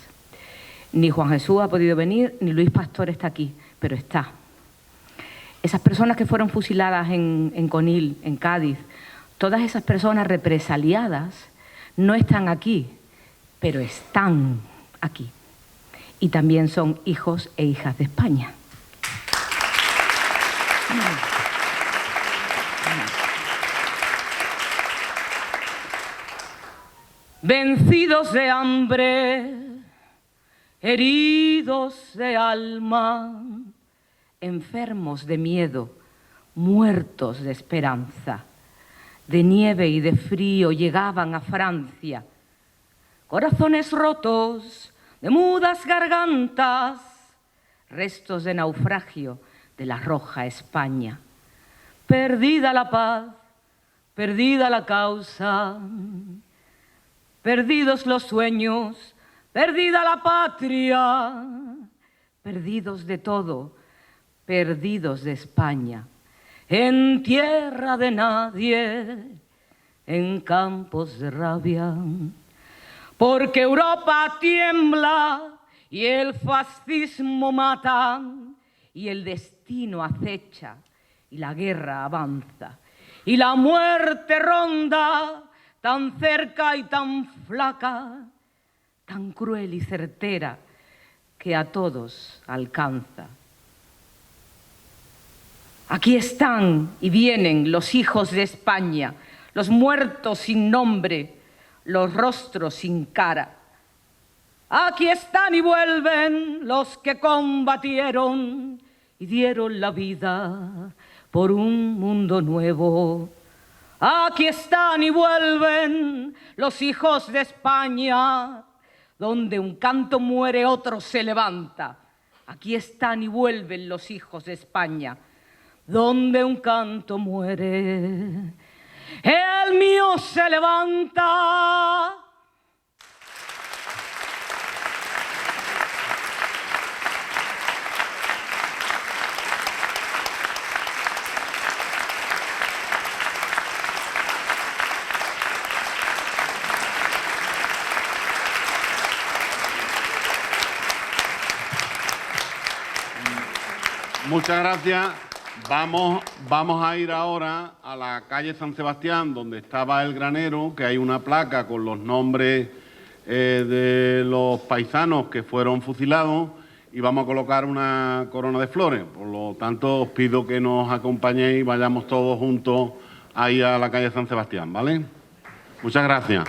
Ni Juan Jesús ha podido venir, ni Luis Pastor está aquí, pero está. Esas personas que fueron fusiladas en Conil, en Cádiz, todas esas personas represaliadas no están aquí, pero están aquí. Y también son hijos e hijas de España. Vencidos de hambre, heridos de alma, enfermos de miedo, muertos de esperanza, de nieve y de frío llegaban a Francia, corazones rotos, de mudas gargantas, restos de naufragio de la roja España. Perdida la paz, perdida la causa, perdidos los sueños, perdida la patria, perdidos de todo, perdidos de España, en tierra de nadie, en campos de rabia. Porque Europa tiembla y el fascismo mata y el destino acecha y la guerra avanza y la muerte ronda tan cerca y tan flaca, tan cruel y certera que a todos alcanza. Aquí están y vienen los hijos de España, los muertos sin nombre, los rostros sin cara. Aquí están y vuelven los que combatieron y dieron la vida por un mundo nuevo. Aquí están y vuelven los hijos de España, donde un canto muere, otro se levanta. Aquí están y vuelven los hijos de España, donde un canto muere, el mío se levanta. Muchas gracias. Vamos a ir ahora a la calle San Sebastián, donde estaba el granero, que hay una placa con los nombres de los paisanos que fueron fusilados, y vamos a colocar una corona de flores. Por lo tanto, os pido que nos acompañéis y vayamos todos juntos ahí a la calle San Sebastián, ¿vale? Muchas gracias.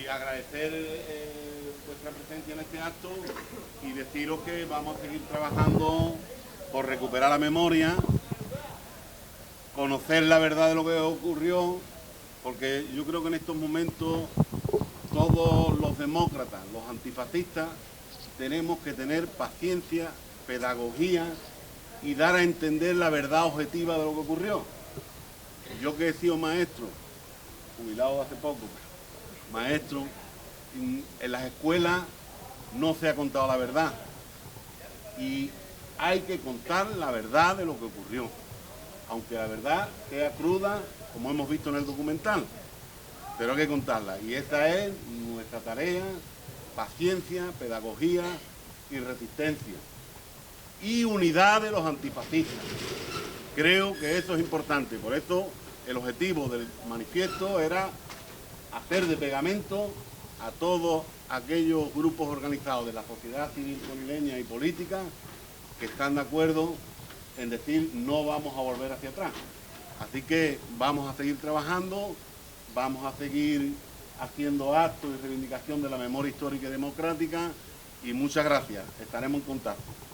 Agradecer vuestra presencia en este acto y deciros que vamos a seguir trabajando por recuperar la memoria, conocer la verdad de lo que ocurrió, porque yo creo que en estos momentos todos los demócratas, los antifascistas, tenemos que tener paciencia, pedagogía y dar a entender la verdad objetiva de lo que ocurrió. Yo que he sido maestro, jubilado hace poco, maestro, en las escuelas no se ha contado la verdad y hay que contar la verdad de lo que ocurrió, aunque la verdad sea cruda, como hemos visto en el documental, pero hay que contarla y esa es nuestra tarea: paciencia, pedagogía y resistencia y unidad de los antifascistas. Creo que eso es importante, por eso el objetivo del manifiesto era hacer de pegamento a todos aquellos grupos organizados de la sociedad civil conileña y política que están de acuerdo en decir no vamos a volver hacia atrás. Así que vamos a seguir trabajando, vamos a seguir haciendo actos de reivindicación de la memoria histórica y democrática y muchas gracias, estaremos en contacto.